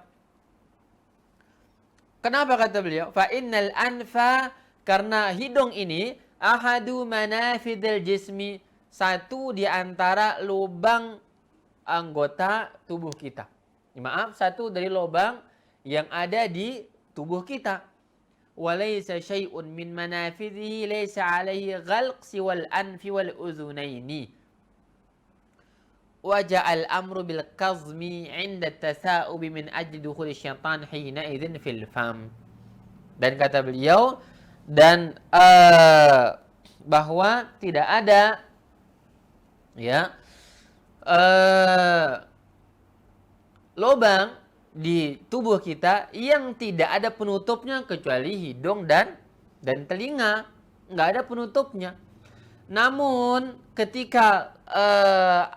Kenapa kata beliau? Fa innal anfa, karena hidung ini ahadu manafidil jismi, satu di antara lubang anggota tubuh kita. Maaf, satu dari lubang yang ada di tubuh kita. Walaysa syai'un min manafidhihi laysa alaihi ghalq siwal anfi wal uzunaini. Waja'al amru bil kazmi 'inda tasa'ubi min ajli dukhuli syaitan hina idzin fil fam. Dan kata beliau, dan bahwa tidak ada ya lubang di tubuh kita yang tidak ada penutupnya kecuali hidung dan telinga. Nggak ada penutupnya. Namun ketika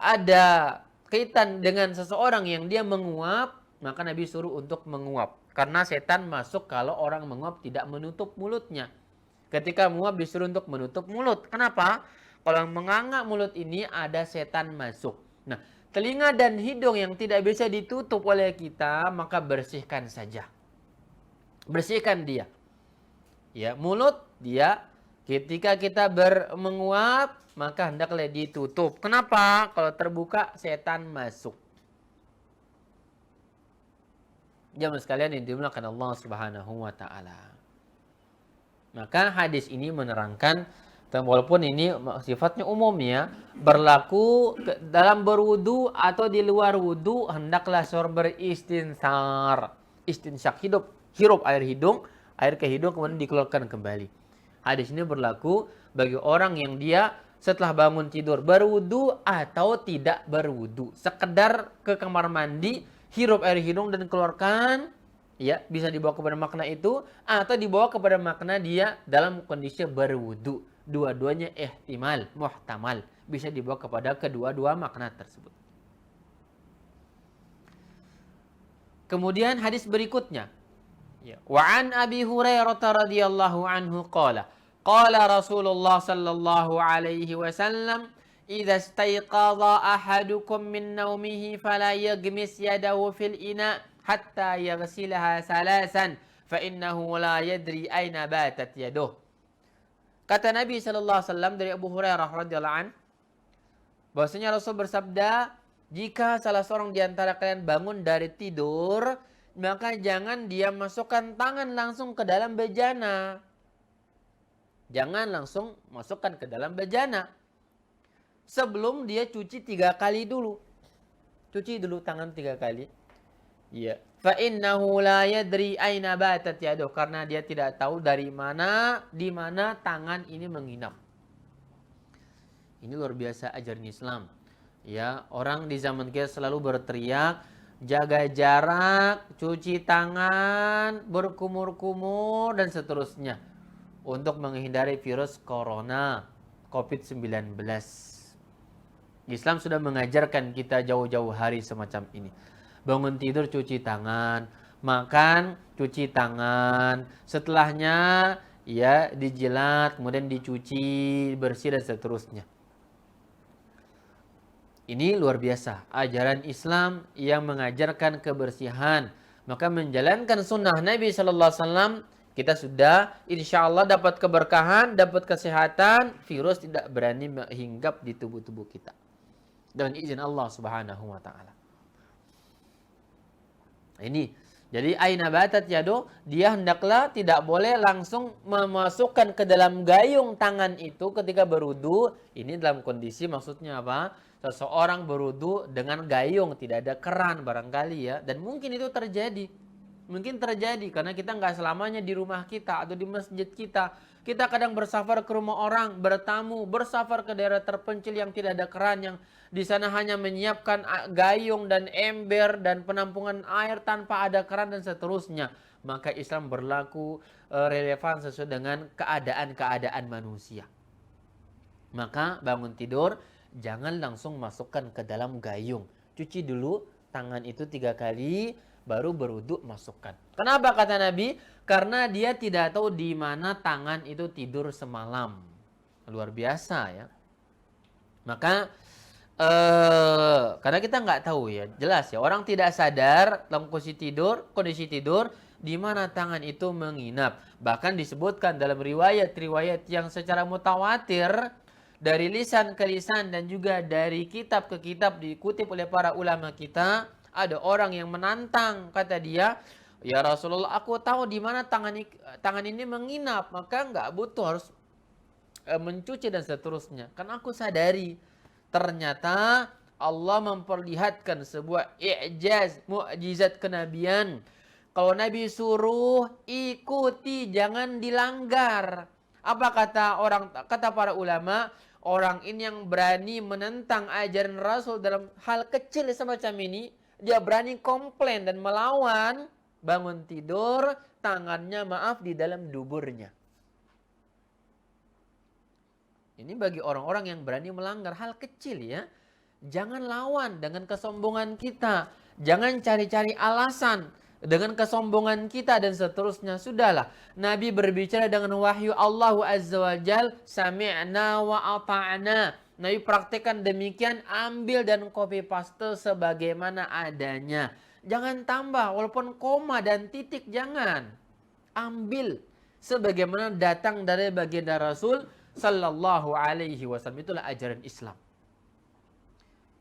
ada kaitan dengan seseorang yang dia menguap, maka Nabi suruh untuk menguap. Karena setan masuk kalau orang menguap tidak menutup mulutnya. Ketika menguap disuruh untuk menutup mulut. Kenapa? Kalau menganga mulut ini ada setan masuk. Nah, telinga dan hidung yang tidak bisa ditutup oleh kita, maka bersihkan saja. Bersihkan dia. Ya, mulut dia ketika kita menguap, maka hendaklah ditutup. Kenapa? Kalau terbuka setan masuk. Jamaah sekalian yang dimuliakan Allah Subhanahu wa taala. Maka hadis ini menerangkan, walaupun ini sifatnya umum ya, berlaku dalam berwudu atau di luar wudu, hendaklah seorang beristinsar. Istinsak, hirup air ke hidung kemudian dikeluarkan kembali. Hadis ini berlaku bagi orang yang dia setelah bangun tidur berwudu atau tidak berwudu, sekedar ke kamar mandi, hirup air hidung dan keluarkan, ya, bisa dibawa kepada makna itu atau dibawa kepada makna dia dalam kondisi berwudu. Dua-duanya ihtimal, muhtamal, bisa dibawa kepada kedua-dua makna tersebut. Kemudian hadis berikutnya, ya, wa an Abi Hurairah radhiyallahu anhu qala Rasulullah sallallahu alaihi wasallam, idza istayqadha ahadukum min naumihi fala yaghmis yadahu fil ina hatta yaghsilaha salasan fa innahu la yadri aina batat yaduh. Kata Nabi sallallahu alaihi wasallam dari Abu Hurairah radhiyallahu an, bahwasanya Rasul bersabda, jika salah seorang di antara kalian bangun dari tidur, maka jangan dia masukkan tangan langsung ke dalam bejana. Jangan langsung masukkan ke dalam bejana. Sebelum dia cuci 3 kali dulu. Cuci dulu tangan 3 kali. Ya. Fa innahu la yadri aina batat yaduh, karena dia tidak tahu di mana tangan ini menginap. Ini luar biasa ajaran Islam. Ya, orang di zaman kita selalu berteriak, jaga jarak, cuci tangan, berkumur-kumur dan seterusnya untuk menghindari virus corona COVID-19. Islam sudah mengajarkan kita jauh-jauh hari semacam ini. Bangun tidur cuci tangan, makan cuci tangan, setelahnya ya dijilat, kemudian dicuci bersih dan seterusnya. Ini luar biasa, ajaran Islam yang mengajarkan kebersihan. Maka menjalankan sunnah Nabi Sallallahu Alaihi Wasallam, kita sudah insya Allah dapat keberkahan, dapat kesehatan, virus tidak berani hinggap di tubuh-tubuh kita. Dengan izin Allah Subhanahu wa taala. Ini. Jadi aina batat yado, dia hendaklah tidak boleh langsung memasukkan ke dalam gayung tangan itu ketika berwudu. Ini dalam kondisi maksudnya apa? Seseorang berwudu dengan gayung, tidak ada keran barangkali ya. Dan mungkin itu terjadi. Mungkin terjadi karena kita nggak selamanya di rumah kita atau di masjid kita. Kita kadang bersafar ke rumah orang, bertamu, bersafar ke daerah terpencil yang tidak ada keran, yang di sana hanya menyiapkan gayung dan ember dan penampungan air tanpa ada keran dan seterusnya. Maka Islam berlaku relevan sesuai dengan keadaan-keadaan manusia. Maka bangun tidur, jangan langsung masukkan ke dalam gayung. Cuci dulu tangan itu 3 kali, baru berwudu masukkan. Kenapa kata Nabi? Karena dia tidak tahu di mana tangan itu tidur semalam. Luar biasa ya. Maka karena kita nggak tahu ya, jelas ya, orang tidak sadar dalam kondisi tidur di mana tangan itu menginap. Bahkan disebutkan dalam riwayat-riwayat yang secara mutawatir dari lisan ke lisan dan juga dari kitab ke kitab dikutip oleh para ulama kita, ada orang yang menantang, kata dia, ya Rasulullah, aku tahu di mana tangan ini menginap, maka nggak butuh harus mencuci dan seterusnya. Kan aku sadari, ternyata Allah memperlihatkan sebuah i'jaz, mukjizat kenabian. Kalau Nabi suruh, ikuti, jangan dilanggar. Apa kata para ulama? Orang ini yang berani menentang ajaran Rasul dalam hal kecil semacam ini, dia berani komplain dan melawan, bangun tidur, tangannya di dalam duburnya. Ini bagi orang-orang yang berani melanggar hal kecil ya. Jangan lawan dengan kesombongan kita. Jangan cari-cari alasan dengan kesombongan kita dan seterusnya. Sudahlah, Nabi berbicara dengan wahyu Allah Azza wa Jal, sami'na wa ata'na. Nabi praktekkan demikian, ambil dan copy paste sebagaimana adanya. Jangan tambah, walaupun koma dan titik jangan. Ambil sebagaimana datang dari baginda Rasul Sallallahu Alaihi Wasallam. Itulah ajaran Islam.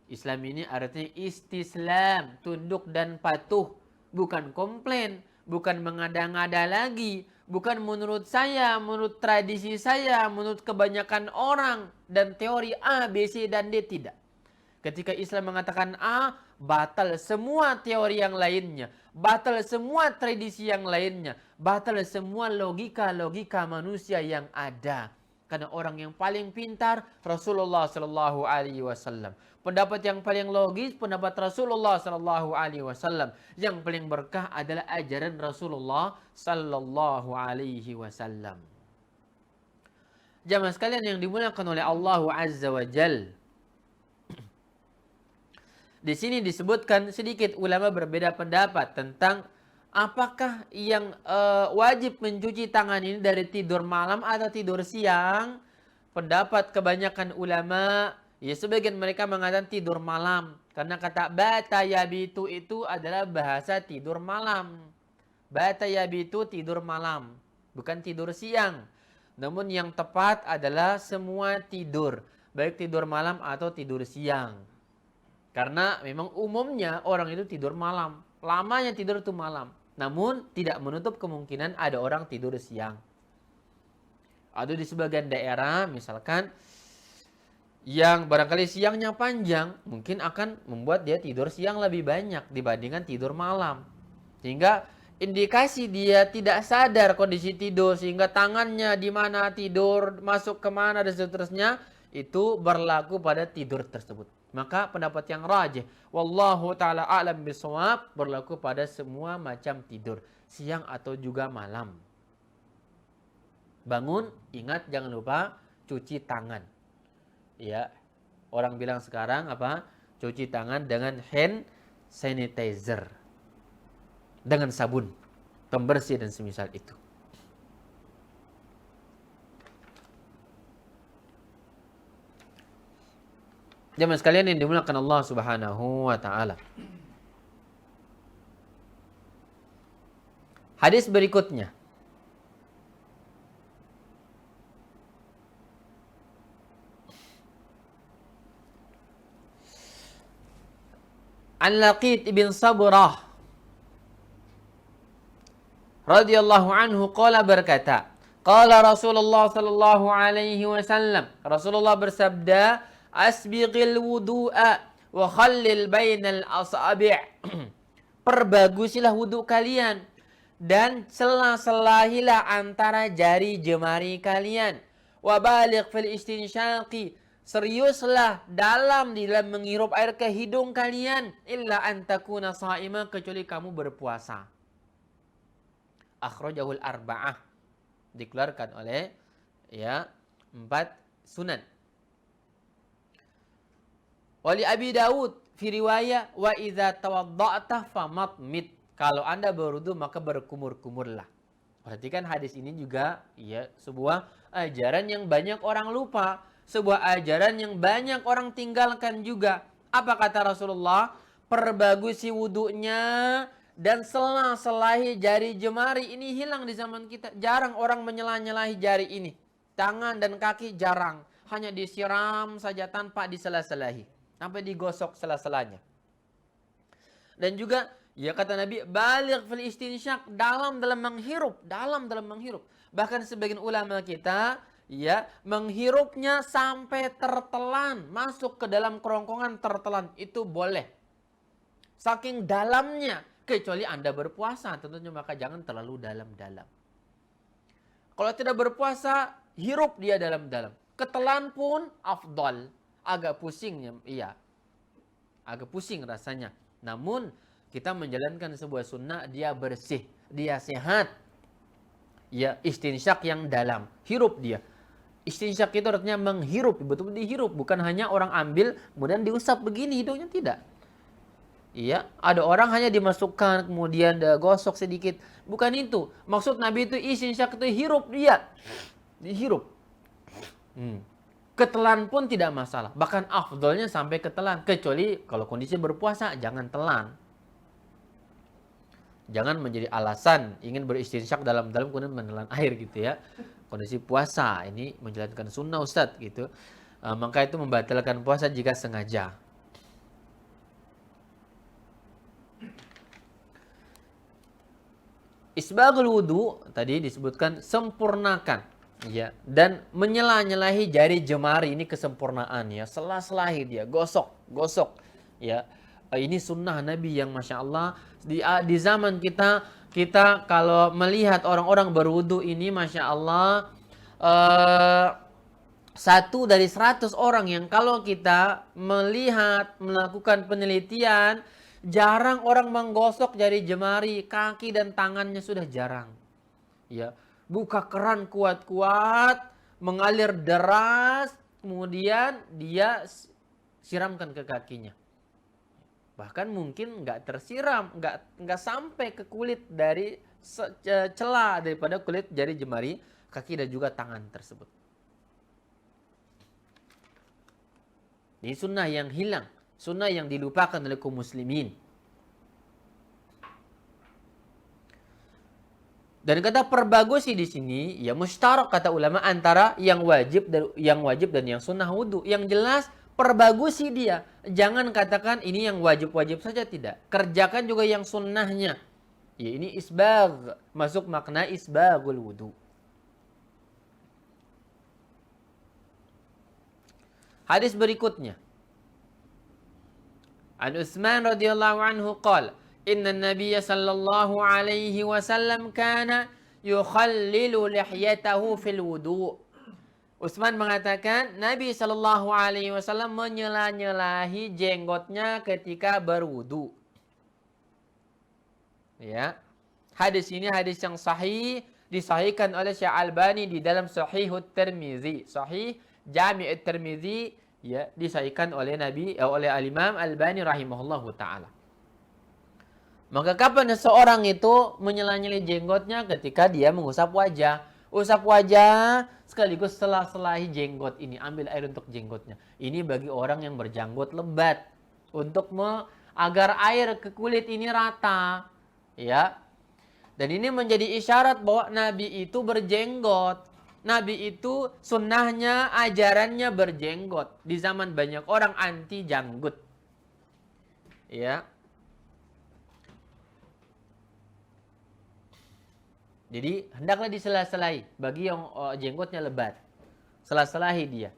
Islam ini artinya istislam, tunduk dan patuh. Bukan komplain, bukan mengada-ngada lagi, bukan menurut saya, menurut tradisi saya, menurut kebanyakan orang, dan teori A, B, C, dan D, tidak. Ketika Islam mengatakan A, batal semua teori yang lainnya, batal semua tradisi yang lainnya, batal semua logika-logika manusia yang ada. Karena orang yang paling pintar Rasulullah Sallallahu Alaihi Wasallam. Pendapat yang paling logis pendapat Rasulullah Sallallahu Alaihi Wasallam. Yang paling berkah adalah ajaran Rasulullah Sallallahu Alaihi Wasallam. Jamaah sekalian yang dimuliakan oleh Allah Azza wa Jal. Di sini disebutkan sedikit ulama berbeda pendapat tentang apakah yang wajib mencuci tangan ini dari tidur malam atau tidur siang? Pendapat kebanyakan ulama, ya sebagian mereka mengatakan tidur malam. Karena kata bata yabitu itu adalah bahasa tidur malam. Bata yabitu tidur malam, bukan tidur siang. Namun yang tepat adalah semua tidur, baik tidur malam atau tidur siang. Karena memang umumnya orang itu tidur malam. Lamanya tidur itu malam. Namun tidak menutup kemungkinan ada orang tidur siang. Ada di sebagian daerah misalkan yang barangkali siangnya panjang, mungkin akan membuat dia tidur siang lebih banyak dibandingkan tidur malam. Sehingga indikasi dia tidak sadar kondisi tidur, sehingga tangannya di mana tidur, masuk kemana dan seterusnya, itu berlaku pada tidur tersebut. Maka pendapat yang rajih, wallahu taala a'lam bishawab, berlaku pada semua macam tidur, siang atau juga malam. Bangun, ingat jangan lupa cuci tangan. Ya, orang bilang sekarang apa? Cuci tangan dengan hand sanitizer, dengan sabun pembersih dan semisal itu. Jemaah sekalian yang dimuliakan Allah Subhanahu wa taala. Hadis berikutnya. An Laqit ibn Sabrah radhiyallahu anhu qala berkata, qala Rasulullah sallallahu alaihi wasallam, Rasulullah bersabda, asbighil wudu'a wa khallil bainal asabi'. Perbagusilah wudu kalian dan selah-selahilah antara jari jemari kalian. Wa baligh fil istinsyaqi, seriuslah dalam menghirup air ke hidung kalian, illa an takuna sha'ima, kecuali kamu berpuasa. Akhrajahul arba'ah, dikeluarkan oleh 4 sunan. Wali Abi Dawud fi riwayah, wa idza tawadda'ta famatmit, kalau Anda berwudu maka berkumur-kumurlah. Perhatikan hadis ini juga sebuah ajaran yang banyak orang lupa, sebuah ajaran yang banyak orang tinggalkan juga. Apa kata Rasulullah? Perbagusi wudunya dan selah-selahi jari jemari. Ini hilang di zaman kita. Jarang orang menyelah-nyelahi jari ini. Tangan dan kaki jarang. Hanya disiram saja tanpa disela-selahi. Sampai digosok sela-selanya. Dan juga kata Nabi, baligh fil istinsyak, dalam menghirup. Bahkan sebagian ulama kita menghirupnya sampai tertelan, masuk ke dalam kerongkongan tertelan, itu boleh. Saking dalamnya. Kecuali Anda berpuasa, tentunya maka jangan terlalu dalam-dalam. Kalau tidak berpuasa, hirup dia dalam-dalam. Ketelan pun afdal. Agak pusing, agak pusing rasanya. Namun, kita menjalankan sebuah sunnah, dia bersih, dia sehat. Istinsyak yang dalam. Hirup dia. Istinsyak itu artinya menghirup, betul-betul dihirup. Bukan hanya orang ambil, kemudian diusap begini hidungnya, tidak. Ada orang hanya dimasukkan kemudian gosok sedikit. Bukan itu. Maksud Nabi itu istinsyak itu hirup dia. Dihirup. Ketelan pun tidak masalah. Bahkan afdolnya sampai ketelan. Kecuali kalau kondisi berpuasa, jangan telan. Jangan menjadi alasan ingin beristinsyak dalam-dalam kemudian menelan air gitu ya. Kondisi puasa, ini menjalankan sunnah Ustadz gitu. Maka itu membatalkan puasa jika sengaja. Isbaghul wudu tadi disebutkan sempurnakan, dan menyelah-nyelahi jari jemari, ini kesempurnaan selah-selahi dia, gosok, ini sunnah Nabi yang masya Allah di zaman kita kalau melihat orang-orang berwudu ini masya Allah, 1 dari 100 orang yang kalau kita melakukan penelitian, jarang orang menggosok jari jemari, kaki dan tangannya sudah jarang. Buka keran kuat-kuat, mengalir deras, kemudian dia siramkan ke kakinya. Bahkan mungkin nggak tersiram, nggak sampai ke kulit dari celah daripada kulit jari jemari, kaki dan juga tangan tersebut. Ini sunnah yang hilang. Sunnah yang dilupakan oleh kaum muslimin. Dan kata perbagusi di sini mustarak kata ulama antara yang wajib dan yang sunnah wudu. Yang jelas perbagusi dia. Jangan katakan ini yang wajib-wajib saja, tidak. Kerjakan juga yang sunnahnya. Ini isbagh, masuk makna isbaghul wudu. Hadis berikutnya. An Utsman radhiyallahu anhu qala, "Inna an-nabiyya sallallahu alaihi wasallam kana yukhallilu lihyatahu fil wudu'." Utsman mengatakan, Nabi sallallahu alaihi wasallam menyela-nyelahi jenggotnya ketika berwudu. Ya. Hadis ini hadis yang sahih, disahihkan oleh Syekh Albani di dalam Sahihut Tirmizi. Sahih Jami' Tirmizi, ya, disahihkan oleh oleh Al-Imam Albani rahimahullahu taala. Maka kapan seseorang itu menyela-nyela jenggotnya? Ketika dia mengusap wajah. Usap wajah sekaligus sela-selahi jenggot ini, ambil air untuk jenggotnya. Ini bagi orang yang berjanggut lebat, untuk agar air ke kulit ini rata, ya. Dan ini menjadi isyarat bahwa Nabi itu berjenggot. Nabi itu sunnahnya, ajarannya berjenggot. Di zaman banyak orang anti janggut, ya. Jadi hendaklah disela-selahi bagi yang jenggotnya lebat. Sela-selahi dia.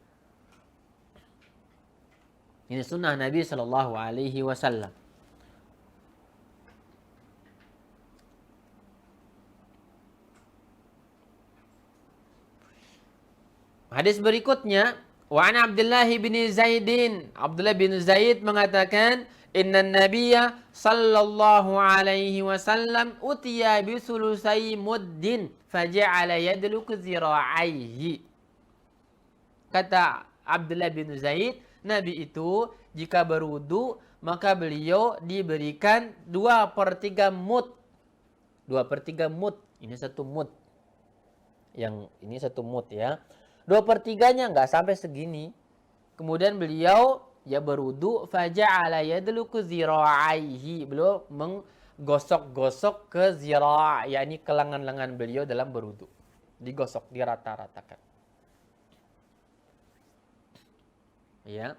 Ini sunnah Nabi sallallahu alaihi wasallam. Hadis berikutnya, wa an Abdullah bin Zaidin. Abdullah bin Zaid mengatakan, "Inna nabiyya sallallahu alaihi wasallam utiya bi sulusai muddin faja'ala yadluku zira'aihi." Kata Abdullah bin Zaid, Nabi itu jika berwudu maka beliau diberikan 2/3 mud. 2/3 mud. Ini 1 mud. Yang ini 1 mud, ya. 2/3-nya enggak sampai segini. Kemudian beliau ya berwudu, faja'ala yadluku zira'aihi. Beliau menggosok-gosok ke zira', yakni ke lengan-lengan beliau dalam berwudu. Digosok, dirata-ratakan. Ya.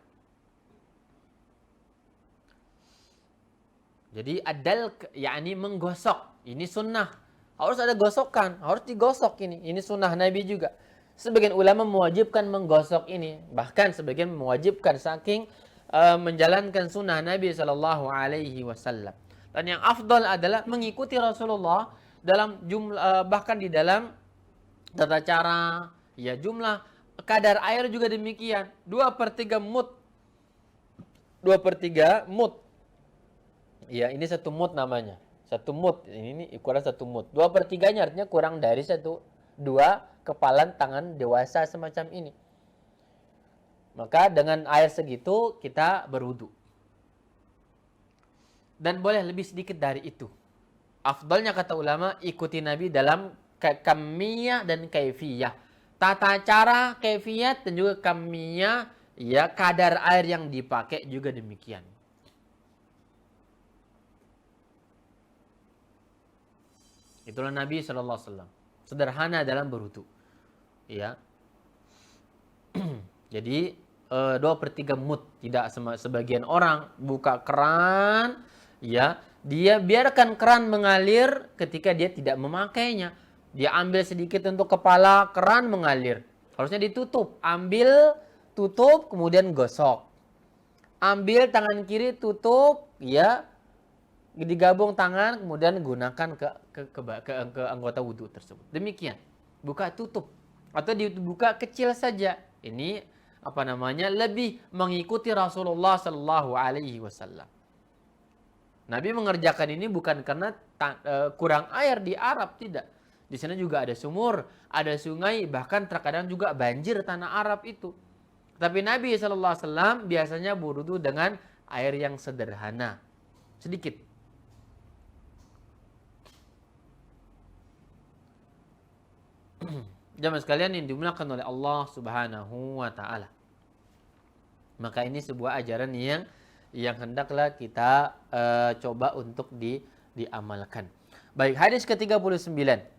Jadi adal, yakni menggosok. Ini sunnah. Harus ada gosokan, harus digosok ini. Ini sunnah Nabi juga. Sebagian ulama mewajibkan menggosok ini. Bahkan sebagian mewajibkan saking menjalankan sunnah Nabi sallallahu alaihi wasallam. Dan yang afdal adalah mengikuti Rasulullah dalam jumlah, bahkan di dalam tata cara, ya, jumlah kadar air juga demikian. 2/3 mud. 2/3 mud. Ya, ini 1 mud namanya. 1 mud. Ini ukuran 1 mud. 2/3-nya artinya kurang dari 2 kepalan tangan dewasa semacam ini. Maka dengan air segitu kita berwudu. Dan boleh lebih sedikit dari itu. Afdalnya kata ulama ikuti Nabi dalam kamiyah dan kaifiyah. Tata cara, kaifiyat dan juga kamiyah, ya, kadar air yang dipakai juga demikian. Itulah Nabi sallallahu alaihi wasallam. Sederhana dalam berwudu. Ya. Jadi 2/3 mud. Tidak sebagian orang buka keran, ya, dia biarkan keran mengalir ketika dia tidak memakainya. Dia ambil sedikit untuk kepala, keran mengalir. Harusnya ditutup. Ambil, tutup, kemudian gosok. Ambil tangan kiri, tutup, ya, digabung tangan, kemudian gunakan ke anggota wudu tersebut. Demikian. Buka tutup. Atau dibuka kecil saja. Ini lebih mengikuti Rasulullah sallallahu alaihi wasallam. Nabi mengerjakan ini bukan karena kurang air di Arab, tidak. Di sana juga ada sumur, ada sungai, bahkan terkadang juga banjir tanah Arab itu. Tapi Nabi sallallahu alaihi wasallam biasanya berwudu dengan air yang sederhana, sedikit. Jamaah sekalian yang dimuliakan oleh Allah Subhanahu wa taala. Maka ini sebuah ajaran yang hendaklah kita coba untuk diamalkan. Baik, hadis ke-39.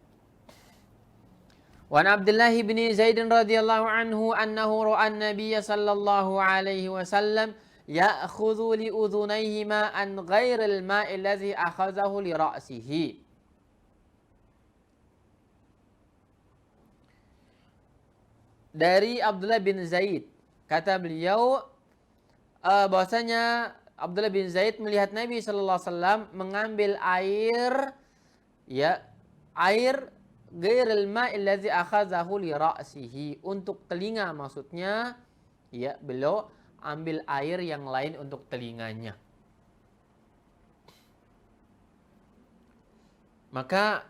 Wa an Abdullah bin Zaid radhiyallahu anhu annahu ra'a an-nabiy sallallahu alaihi wasallam ya'khudhu li udhunayhi ma'an ghairil ma'i alladhi akhadhahu li ra'sihi. Dari Abdullah bin Zaid Kata beliau bahwasanya Abdullah bin Zaid melihat Nabi sallallahu alaihi wasallam mengambil air, ya, air ghairil ma'il ladzi akhazahu li ra'sihi, untuk telinga maksudnya, ya, beliau ambil air yang lain untuk telinganya. Maka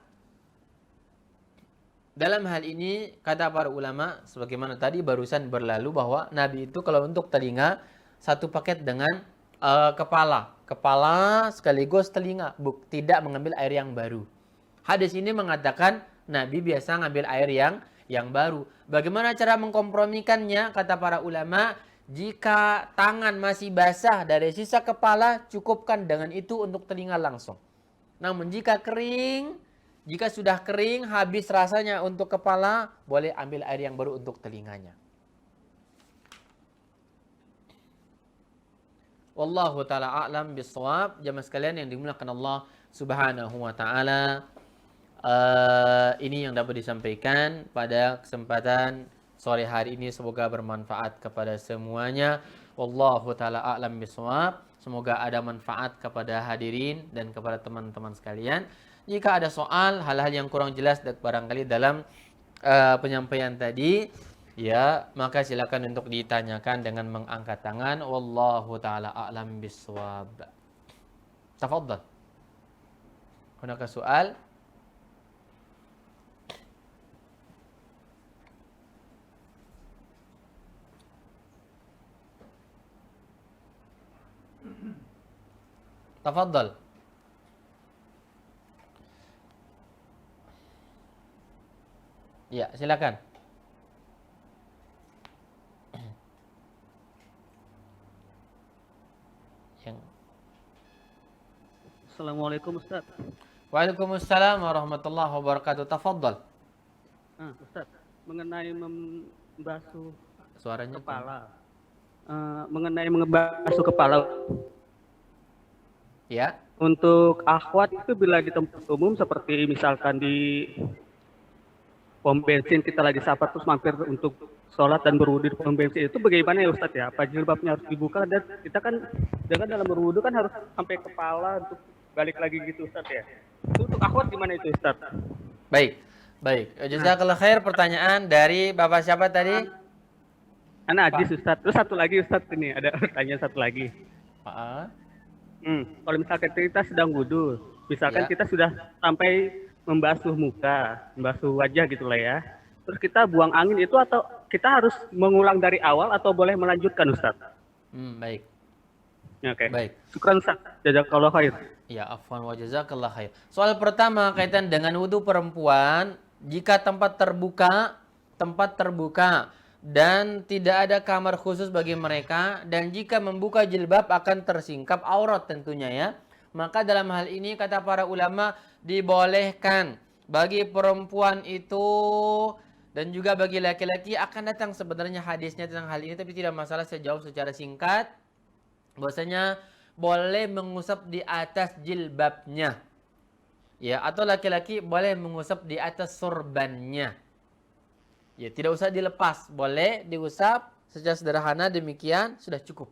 dalam hal ini kata para ulama, sebagaimana tadi barusan berlalu, bahwa Nabi itu kalau untuk telinga satu paket dengan kepala sekaligus telinga, tidak mengambil air yang baru. Hadis ini mengatakan Nabi biasa ngambil air yang baru. Bagaimana cara mengkompromikannya? Kata para ulama, jika tangan masih basah dari sisa kepala, cukupkan dengan itu untuk telinga langsung. Namun jika sudah kering, habis rasanya untuk kepala, boleh ambil air yang baru untuk telinganya. Wallahu ta'ala a'lam bissawab. Jamaah sekalian yang dimuliakan Allah Subhanahu wa ta'ala, ini yang dapat disampaikan pada kesempatan sore hari ini. Semoga bermanfaat kepada semuanya. Wallahu ta'ala a'lam bissawab. Semoga ada manfaat kepada hadirin dan kepada teman-teman sekalian. Jika ada soal, hal-hal yang kurang jelas barangkali dalam penyampaian tadi, ya, maka silakan untuk ditanyakan dengan mengangkat tangan. Wallahu ta'ala a'lam bissawab. Tafadhal. Hunaka soal? Tafadhal. Ya, silakan. Assalamualaikum Ustaz. Waalaikumsalam warahmatullahi wabarakatuh. Tafadhal. Ustaz, mengenai membasuh Suaranya kepala. Mengenai membasuh kepala. Ya. Untuk akhwat itu bila di tempat umum seperti misalkan di pom bensin kita lagi safar terus mampir untuk sholat dan berwudu di pom bensin, itu bagaimana ya Ustaz ya? Apa jilbabnya harus dibuka, dan kita kan jangan dalam berwudu kan harus sampai kepala untuk balik lagi gitu Ustaz ya? Itu untuk akhwat gimana itu Ustaz? Baik. Jazakallah khair. Pertanyaan dari Bapak siapa tadi? Anak Ajis Ustaz. Terus satu lagi Ustaz, ini ada pertanyaan satu lagi. Kalau misalkan kita sedang wudu, misalkan kita sudah sampai membasuh muka, membasuh wajah gitulah ya. Terus kita buang angin itu, atau kita harus mengulang dari awal atau boleh melanjutkan Ustaz? Baik. Oke. Baik. Syukran Ustaz. Jazakallahu khair. Ya, afwan wa jazakallah khair. Soal pertama kaitan dengan wudu perempuan, jika tempat terbuka dan tidak ada kamar khusus bagi mereka, dan jika membuka jilbab akan tersingkap aurat tentunya ya, maka dalam hal ini kata para ulama dibolehkan bagi perempuan itu dan juga bagi laki-laki. Akan datang sebenarnya hadisnya tentang hal ini, tapi tidak masalah, sejauh secara singkat bahwasanya boleh mengusap di atas jilbabnya, ya, atau laki-laki boleh mengusap di atas sorbannya. Ya, tidak usah dilepas, boleh diusap secara sederhana demikian sudah cukup.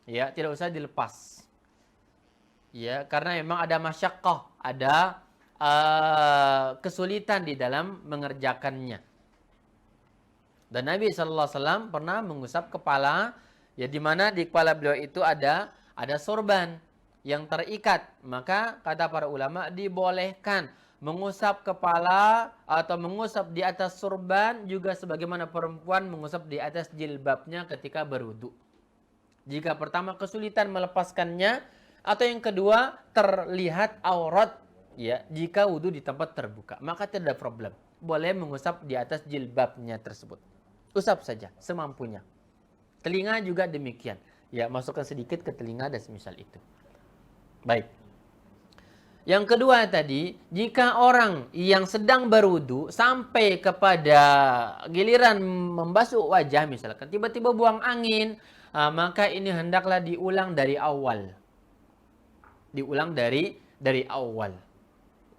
Ya, tidak usah dilepas. Ya, karena memang ada masyaqqah, ada kesulitan di dalam mengerjakannya. Dan Nabi sallallahu alaihi wasallam pernah mengusap kepala, ya, di mana di kepala beliau itu ada sorban yang terikat. Maka kata para ulama dibolehkan mengusap kepala atau mengusap di atas sorban juga sebagaimana perempuan mengusap di atas jilbabnya ketika berwudu. Jika pertama kesulitan melepaskannya, atau yang kedua terlihat aurat, ya, jika wudu di tempat terbuka, maka tidak ada problem. Boleh mengusap di atas jilbabnya tersebut. Usap saja semampunya. Telinga juga demikian. Ya, masukkan sedikit ke telinga dan semisal itu. Baik. Yang kedua tadi, jika orang yang sedang berwudu sampai kepada giliran membasuh wajah misalkan, tiba-tiba buang angin, maka ini hendaklah diulang dari awal. Diulang dari awal.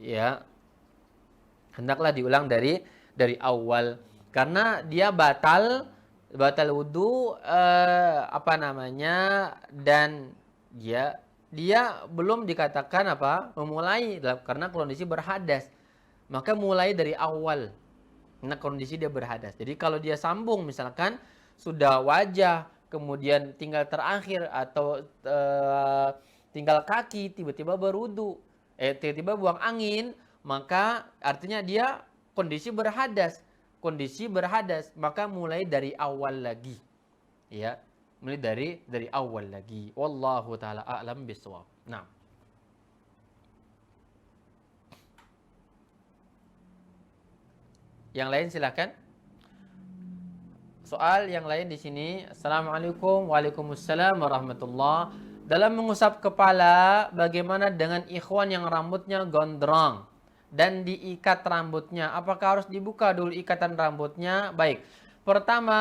Ya. Hendaklah diulang dari awal, karena dia batal batal wudu dan dia belum dikatakan memulai karena kondisi berhadas. Maka mulai dari awal. Karena kondisi dia berhadas. Jadi kalau dia sambung misalkan sudah wajah, kemudian tinggal terakhir atau tinggal kaki, tiba-tiba berwudu, tiba-tiba buang angin, maka artinya dia kondisi berhadas. Kondisi berhadas, maka mulai dari awal lagi. Ya, mulai dari awal lagi. Wallahu taala a'lam bishawab. Nah. Yang lain silakan. Soal yang lain di sini. Assalamualaikum. Waalaikumsalam warahmatullah. Dalam mengusap kepala, bagaimana dengan ikhwan yang rambutnya gondrong dan diikat rambutnya? Apakah harus dibuka dulu ikatan rambutnya? Baik. Pertama,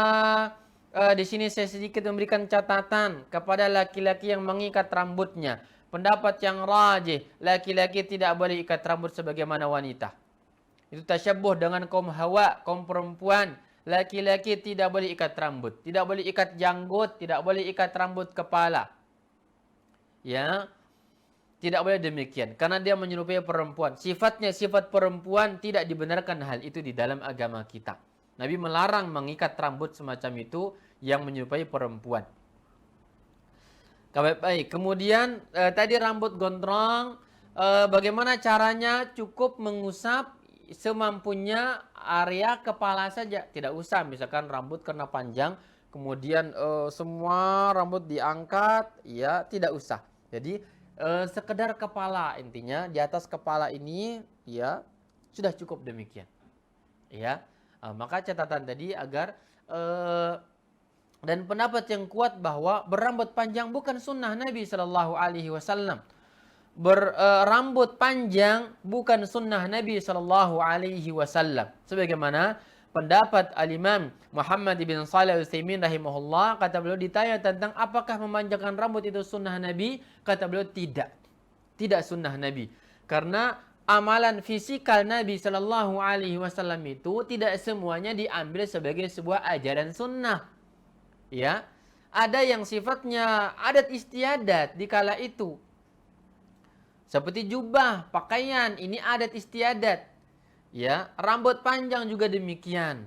di sini saya sedikit memberikan catatan kepada laki-laki yang mengikat rambutnya. Pendapat yang rajih, laki-laki tidak boleh ikat rambut sebagaimana wanita. Itu tasyabuh dengan kaum Hawa, kaum perempuan. Laki-laki tidak boleh ikat rambut, tidak boleh ikat janggut, tidak boleh ikat rambut kepala. Ya. Tidak boleh demikian karena dia menyerupai perempuan. Sifatnya sifat perempuan, tidak dibenarkan hal itu di dalam agama kita. Nabi melarang mengikat rambut semacam itu yang menyerupai perempuan. Baik, kemudian tadi rambut gondrong, bagaimana caranya? Cukup mengusap semampunya area kepala saja, tidak usah misalkan rambut karena panjang kemudian semua rambut diangkat, ya tidak usah. Jadi sekedar kepala, intinya di atas kepala ini ya sudah cukup demikian. Ya, maka catatan tadi agar dan pendapat yang kuat bahwa berambut panjang bukan sunnah Nabi Shallallahu Alaihi Wasallam. Berambut panjang bukan sunnah Nabi Shallallahu Alaihi Wasallam. Sebagaimana pendapat Al-Imam Muhammad bin Shalih Al-Utsaimin rahimahullah, kata beliau ditanya tentang apakah memanjangkan rambut itu sunnah Nabi, kata beliau tidak sunnah Nabi. Karena amalan fisikal Nabi Shallallahu Alaihi Wasallam itu tidak semuanya diambil sebagai sebuah ajaran sunnah. Ya, ada yang sifatnya adat istiadat di kala itu. Seperti jubah, pakaian, ini adat istiadat. Ya, rambut panjang juga demikian.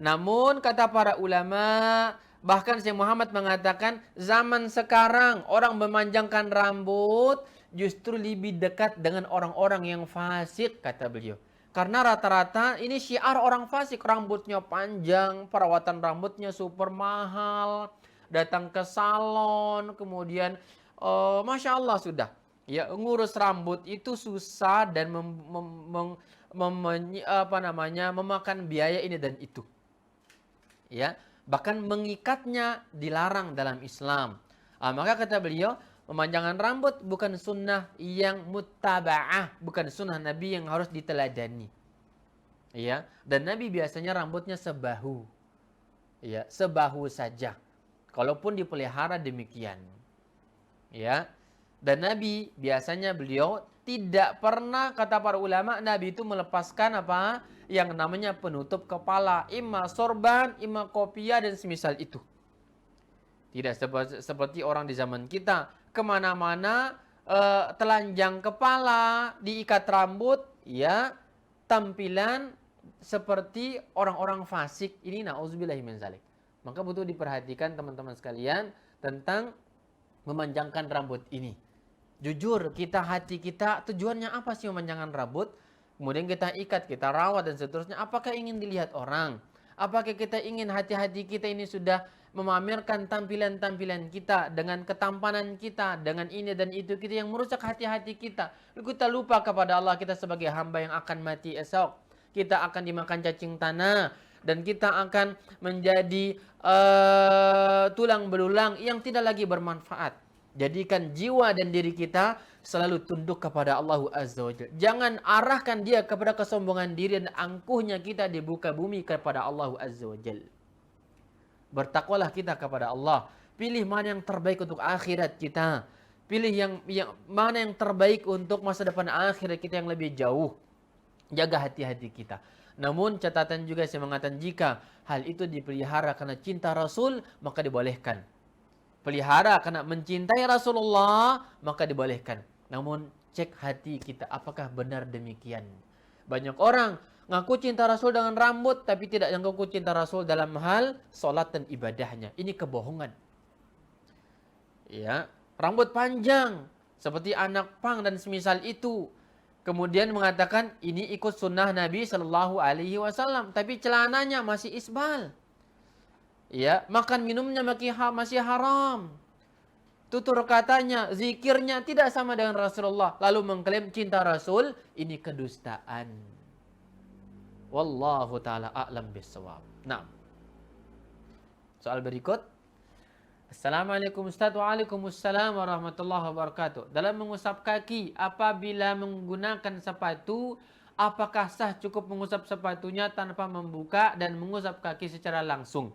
Namun kata para ulama, bahkan Syekh Muhammad mengatakan zaman sekarang orang memanjangkan rambut justru lebih dekat dengan orang-orang yang fasik, kata beliau. Karena rata-rata ini syiar orang fasik, rambutnya panjang, perawatan rambutnya super mahal, datang ke salon, kemudian Masya Allah sudah. Ya, ngurus rambut itu susah dan memakan biaya ini dan itu. Ya, bahkan mengikatnya dilarang dalam Islam. Maka kata beliau, memanjangkan rambut bukan sunnah yang muttaba'ah, bukan sunnah Nabi yang harus diteladani. Ya, dan Nabi biasanya rambutnya sebahu. Ya, sebahu saja. Kalaupun dipelihara demikian. Ya. Dan Nabi biasanya beliau tidak pernah, kata para ulama, Nabi itu melepaskan yang namanya penutup kepala, imma sorban, imma kopiah dan semisal itu. Tidak seperti orang di zaman kita, kemana-mana telanjang kepala, diikat rambut, ya tampilan seperti orang-orang fasik. Ini na'udzubillahi min dzalik. Maka butuh diperhatikan teman-teman sekalian tentang memanjangkan rambut ini. Jujur, hati kita tujuannya apa sih memanjangkan rambut? Kemudian kita ikat, kita rawat dan seterusnya. Apakah ingin dilihat orang? Apakah kita ingin hati-hati kita ini sudah memamerkan tampilan-tampilan kita dengan ketampanan kita, dengan ini dan itu kita yang merusak hati-hati kita. Kita lupa kepada Allah, kita sebagai hamba yang akan mati esok. Kita akan dimakan cacing tanah dan kita akan menjadi tulang belulang yang tidak lagi bermanfaat. Jadikan jiwa dan diri kita selalu tunduk kepada Allah Azza wa Jalla. Jangan arahkan dia kepada kesombongan diri dan angkuhnya kita di muka bumi kepada Allah Azza wa Jalla. Bertakwalah kita kepada Allah. Pilih mana yang terbaik untuk akhirat kita. Pilih yang mana yang terbaik untuk masa depan akhirat kita yang lebih jauh. Jaga hati-hati kita. Namun catatan juga saya mengatakan jika hal itu dipelihara karena cinta Rasul, maka dibolehkan. Pelihara karena mencintai Rasulullah, maka dibolehkan. Namun cek hati kita apakah benar demikian. Banyak orang ngaku cinta Rasul dengan rambut, tapi tidak ngaku cinta Rasul dalam hal sholat dan ibadahnya. Ini kebohongan. Ya, rambut panjang seperti anak pang dan semisal itu. Kemudian mengatakan ini ikut sunnah Nabi Shallallahu Alaihi Wasallam, tapi celananya masih isbal. Ya, makan minumnya masih haram. Tutur katanya, zikirnya tidak sama dengan Rasulullah. Lalu mengklaim cinta Rasul, ini kedustaan. Wallahu ta'ala a'lam bissawab. Nah, soal berikut. Assalamualaikum Ustaz. Waalaikumsalam warahmatullahi wabarakatuh. Dalam mengusap kaki, apabila menggunakan sepatu, apakah sah cukup mengusap sepatunya tanpa membuka dan mengusap kaki secara langsung?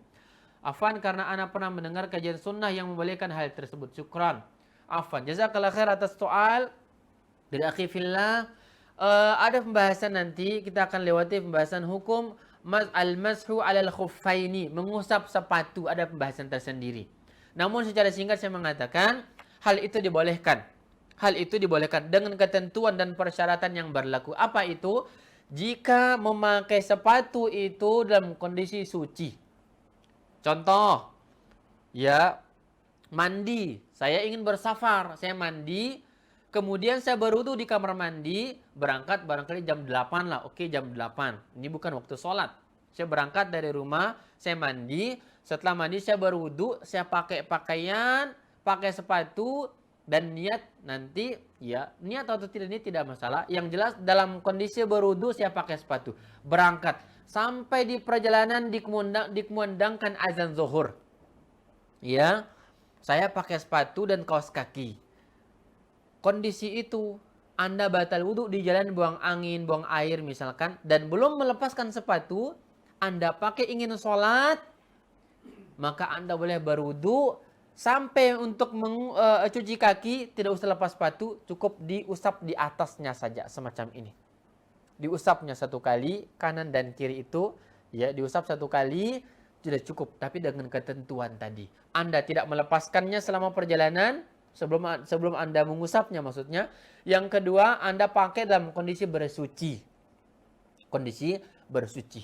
Afwan, karena anak pernah mendengar kajian sunnah yang membolehkan hal tersebut. Syukran. Afwan. Jazakallah khair atas soal dari akhi fillah. Ada pembahasan nanti, kita akan lewati pembahasan hukum al-mashu alal khuffaini, mengusap sepatu, ada pembahasan tersendiri. Namun secara singkat saya mengatakan hal itu dibolehkan. Hal itu dibolehkan dengan ketentuan dan persyaratan yang berlaku. Apa itu? Jika memakai sepatu itu dalam kondisi suci. Contoh, ya, mandi. Saya ingin bersafar, saya mandi. Kemudian saya berwudu di kamar mandi, berangkat barangkali jam 8 lah. Oke, jam 8. Ini bukan waktu sholat. Saya berangkat dari rumah, saya mandi. Setelah mandi saya berwudu, saya pakai pakaian, pakai sepatu, dan niat nanti, ya, niat atau tidak ini tidak masalah. Yang jelas dalam kondisi berwudu saya pakai sepatu. Berangkat. Sampai di perjalanan dikumandangkan azan zuhur. Ya, saya pakai sepatu dan kaos kaki. Kondisi itu, Anda batal wudu di jalan, buang angin, buang air misalkan, dan belum melepaskan sepatu, Anda pakai ingin sholat, maka Anda boleh berwudu sampai untuk cuci kaki, tidak usah lepas sepatu, cukup diusap di atasnya saja semacam ini. Diusapnya satu kali, kanan dan kiri itu, ya, diusap satu kali, tidak cukup, tapi dengan ketentuan tadi. Anda tidak melepaskannya selama perjalanan, sebelum Anda mengusapnya maksudnya. Yang kedua, Anda pakai dalam kondisi bersuci. Kondisi bersuci.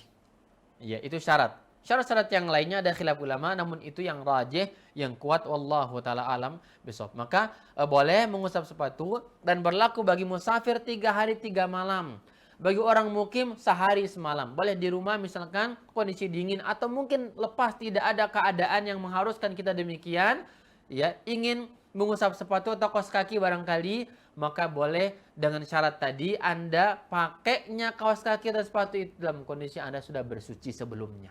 Ya, itu syarat. Syarat-syarat yang lainnya ada khilaf ulama, namun itu yang rajih, yang kuat, wallahu ta'ala alam bisawab. Maka boleh mengusap sepatu dan berlaku bagi musafir 3 hari 3 malam. Bagi orang mukim sehari semalam. Boleh di rumah misalkan kondisi dingin atau mungkin lepas, tidak ada keadaan yang mengharuskan kita demikian, ya, ingin mengusap sepatu atau kaos kaki barangkali, maka boleh dengan syarat tadi Anda pakainya kaos kaki atau sepatu itu dalam kondisi Anda sudah bersuci sebelumnya.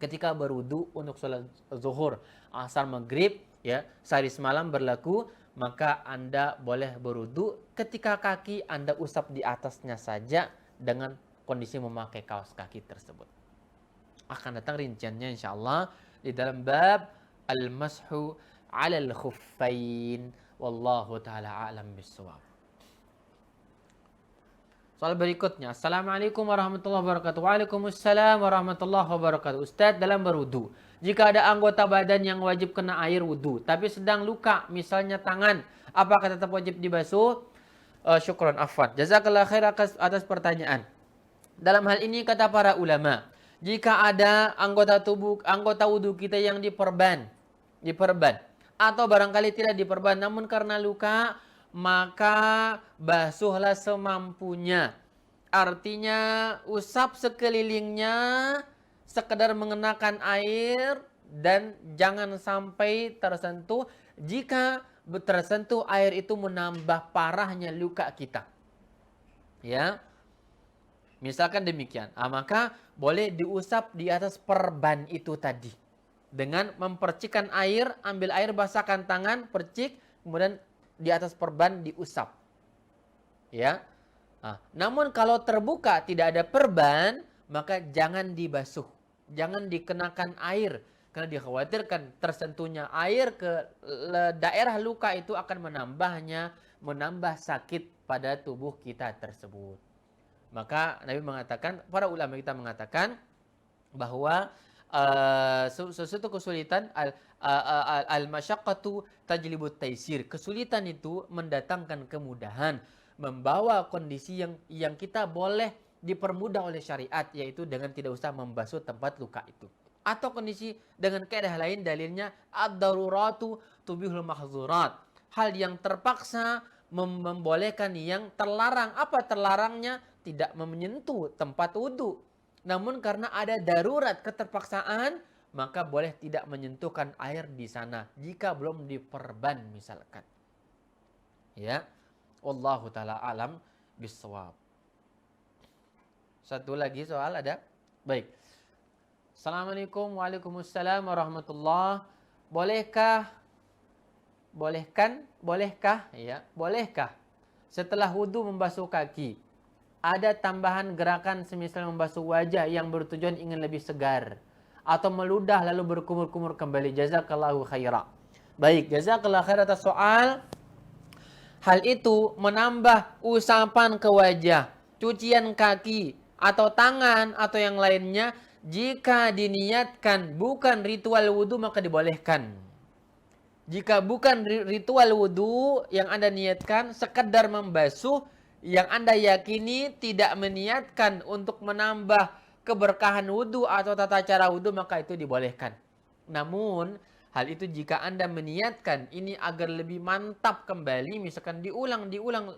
Ketika berwudu untuk sholat zuhur, asar, maghrib, ya, sehari semalam berlaku, maka Anda boleh berwudu ketika kaki Anda usap di atasnya saja dengan kondisi memakai kaos kaki tersebut. Akan datang rinciannya insyaallah di dalam bab al-mashu 'alal khuffain. Wallahu ta'ala a'lam bissawab. Soal berikutnya. Assalamualaikum warahmatullahi wabarakatuh. Waalaikumsalam warahmatullahi wabarakatuh. Ustaz, dalam berwudu, jika ada anggota badan yang wajib kena air wudu, tapi sedang luka, misalnya tangan, apakah tetap wajib dibasuh? Syukran, afwan. Jazakallah khair atas pertanyaan. Dalam hal ini kata para ulama, jika ada anggota wudu kita yang diperban, atau barangkali tidak diperban, namun karena luka, maka basuhlah semampunya. Artinya usap sekelilingnya, sekedar mengenakan air, dan jangan sampai tersentuh. Jika tersentuh air itu menambah parahnya luka kita. Ya. Misalkan demikian. Maka boleh diusap di atas perban itu tadi. Dengan mempercikkan air, ambil air, basahkan tangan, percik, kemudian di atas perban diusap. Ya. Namun kalau terbuka tidak ada perban, maka jangan dibasuh. Jangan dikenakan air. Karena dikhawatirkan tersentuhnya air ke daerah luka itu akan menambah sakit pada tubuh kita tersebut. Maka Nabi mengatakan, para ulama kita mengatakan bahwa sesuatu kesulitan al-masyaqqatu tajlibut taisir. Kesulitan itu mendatangkan kemudahan, membawa kondisi yang kita boleh dipermudah oleh syariat, yaitu dengan tidak usah membasuh tempat luka itu. Atau kondisi dengan kaidah lain, dalilnya ad-daruratu tubihul mahzurat. Hal yang terpaksa membolehkan yang terlarang. Apa terlarangnya? Tidak menyentuh tempat wudu. Namun karena ada darurat keterpaksaan, maka boleh tidak menyentuhkan air di sana jika belum diperban misalkan. Ya. Wallahu taala alam bisawab. Satu lagi soal ada? Baik. Assalamualaikum, waalaikumsalam warahmatullah. Bolehkah setelah wudu membasuh kaki ada tambahan gerakan semisal membasuh wajah yang bertujuan ingin lebih segar atau meludah lalu berkumur-kumur kembali? Jazakallahu khaira. Baik, jazakallahu khaira atas soal. Hal itu menambah usapan ke wajah, cucian kaki atau tangan atau yang lainnya, jika diniatkan bukan ritual wudu maka dibolehkan. Jika bukan ritual wudu yang Anda niatkan, sekedar membasuh, yang Anda yakini tidak meniatkan untuk menambah keberkahan wudu atau tata cara wudu, maka itu dibolehkan. Namun hal itu jika Anda meniatkan ini agar lebih mantap kembali, misalkan diulang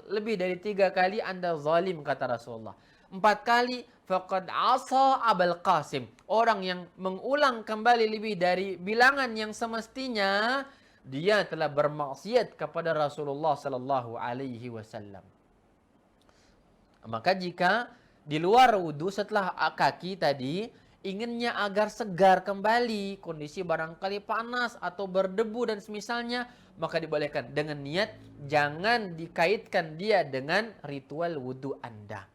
lebih dari 3 kali, Anda zalim kata Rasulullah. 4 kali faqad asa Abul Qasim. Orang yang mengulang kembali lebih dari bilangan yang semestinya, dia telah bermaksiat kepada Rasulullah sallallahu alaihi wasallam. Maka jika di luar wudu setelah kaki tadi inginnya agar segar kembali, kondisi barangkali panas atau berdebu dan semisalnya, maka dibolehkan dengan niat jangan dikaitkan dia dengan ritual wudu Anda.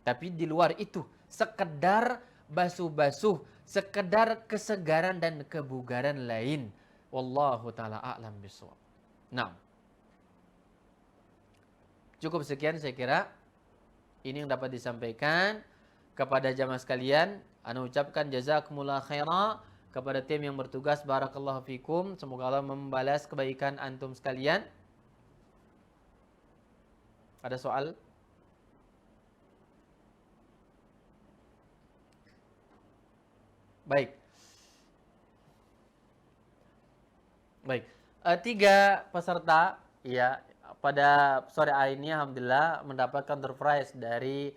Tapi di luar itu sekedar basuh-basuh, sekedar kesegaran dan kebugaran lain. Wallahu taala a'lam bishawab. Nah, cukup sekian saya kira. Ini yang dapat disampaikan kepada jamaah sekalian. Ana ucapkan jazakumullah khaira kepada tim yang bertugas. Barakallahu fikum. Semoga Allah membalas kebaikan antum sekalian. Ada soal? Baik. 3 peserta ya pada sore hari ini alhamdulillah mendapatkan door prize dari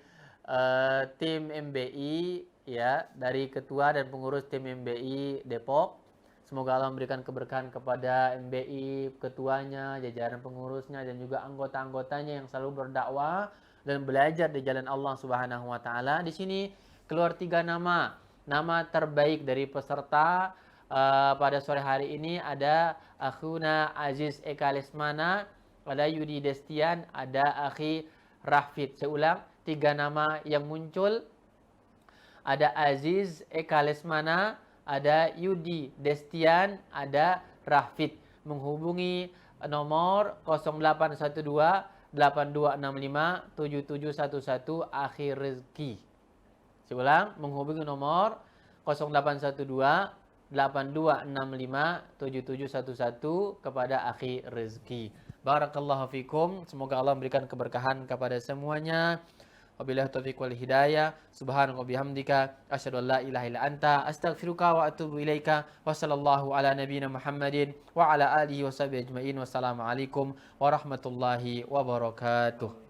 tim MBI ya, dari ketua dan pengurus tim MBI Depok. Semoga Allah memberikan keberkahan kepada MBI, ketuanya, jajaran pengurusnya dan juga anggota-anggotanya yang selalu berdakwah dan belajar di jalan Allah Subhanahu wa taala. Di sini keluar 3 nama. Nama terbaik dari peserta pada sore hari ini ada Akhuna Aziz Eka Lesmana, ada Yudi Destian, ada Akhi Rahfid. Saya ulang, 3 nama yang muncul. Ada Aziz Eka Lesmana, ada Yudi Destian, ada Rahfid. Menghubungi nomor 0812 8265 7711 Akhir Rezeki. Saya ulang, menghubungi nomor 0812 8265 7711 kepada Akhi Rezeki. Barakallahu fikum. Semoga Allah memberikan keberkahan kepada semuanya. Wabillahi taufiq wal hidayah. Subhanaka bihamdika asyhadu an la ilaha illa anta astaghfiruka wa atubu ilaika. Wa sallallahu ala nabiyyina Muhammadin wa ala alihi wa sahbihi ajmain. Wassalamu alaikum warahmatullahi wabarakatuh.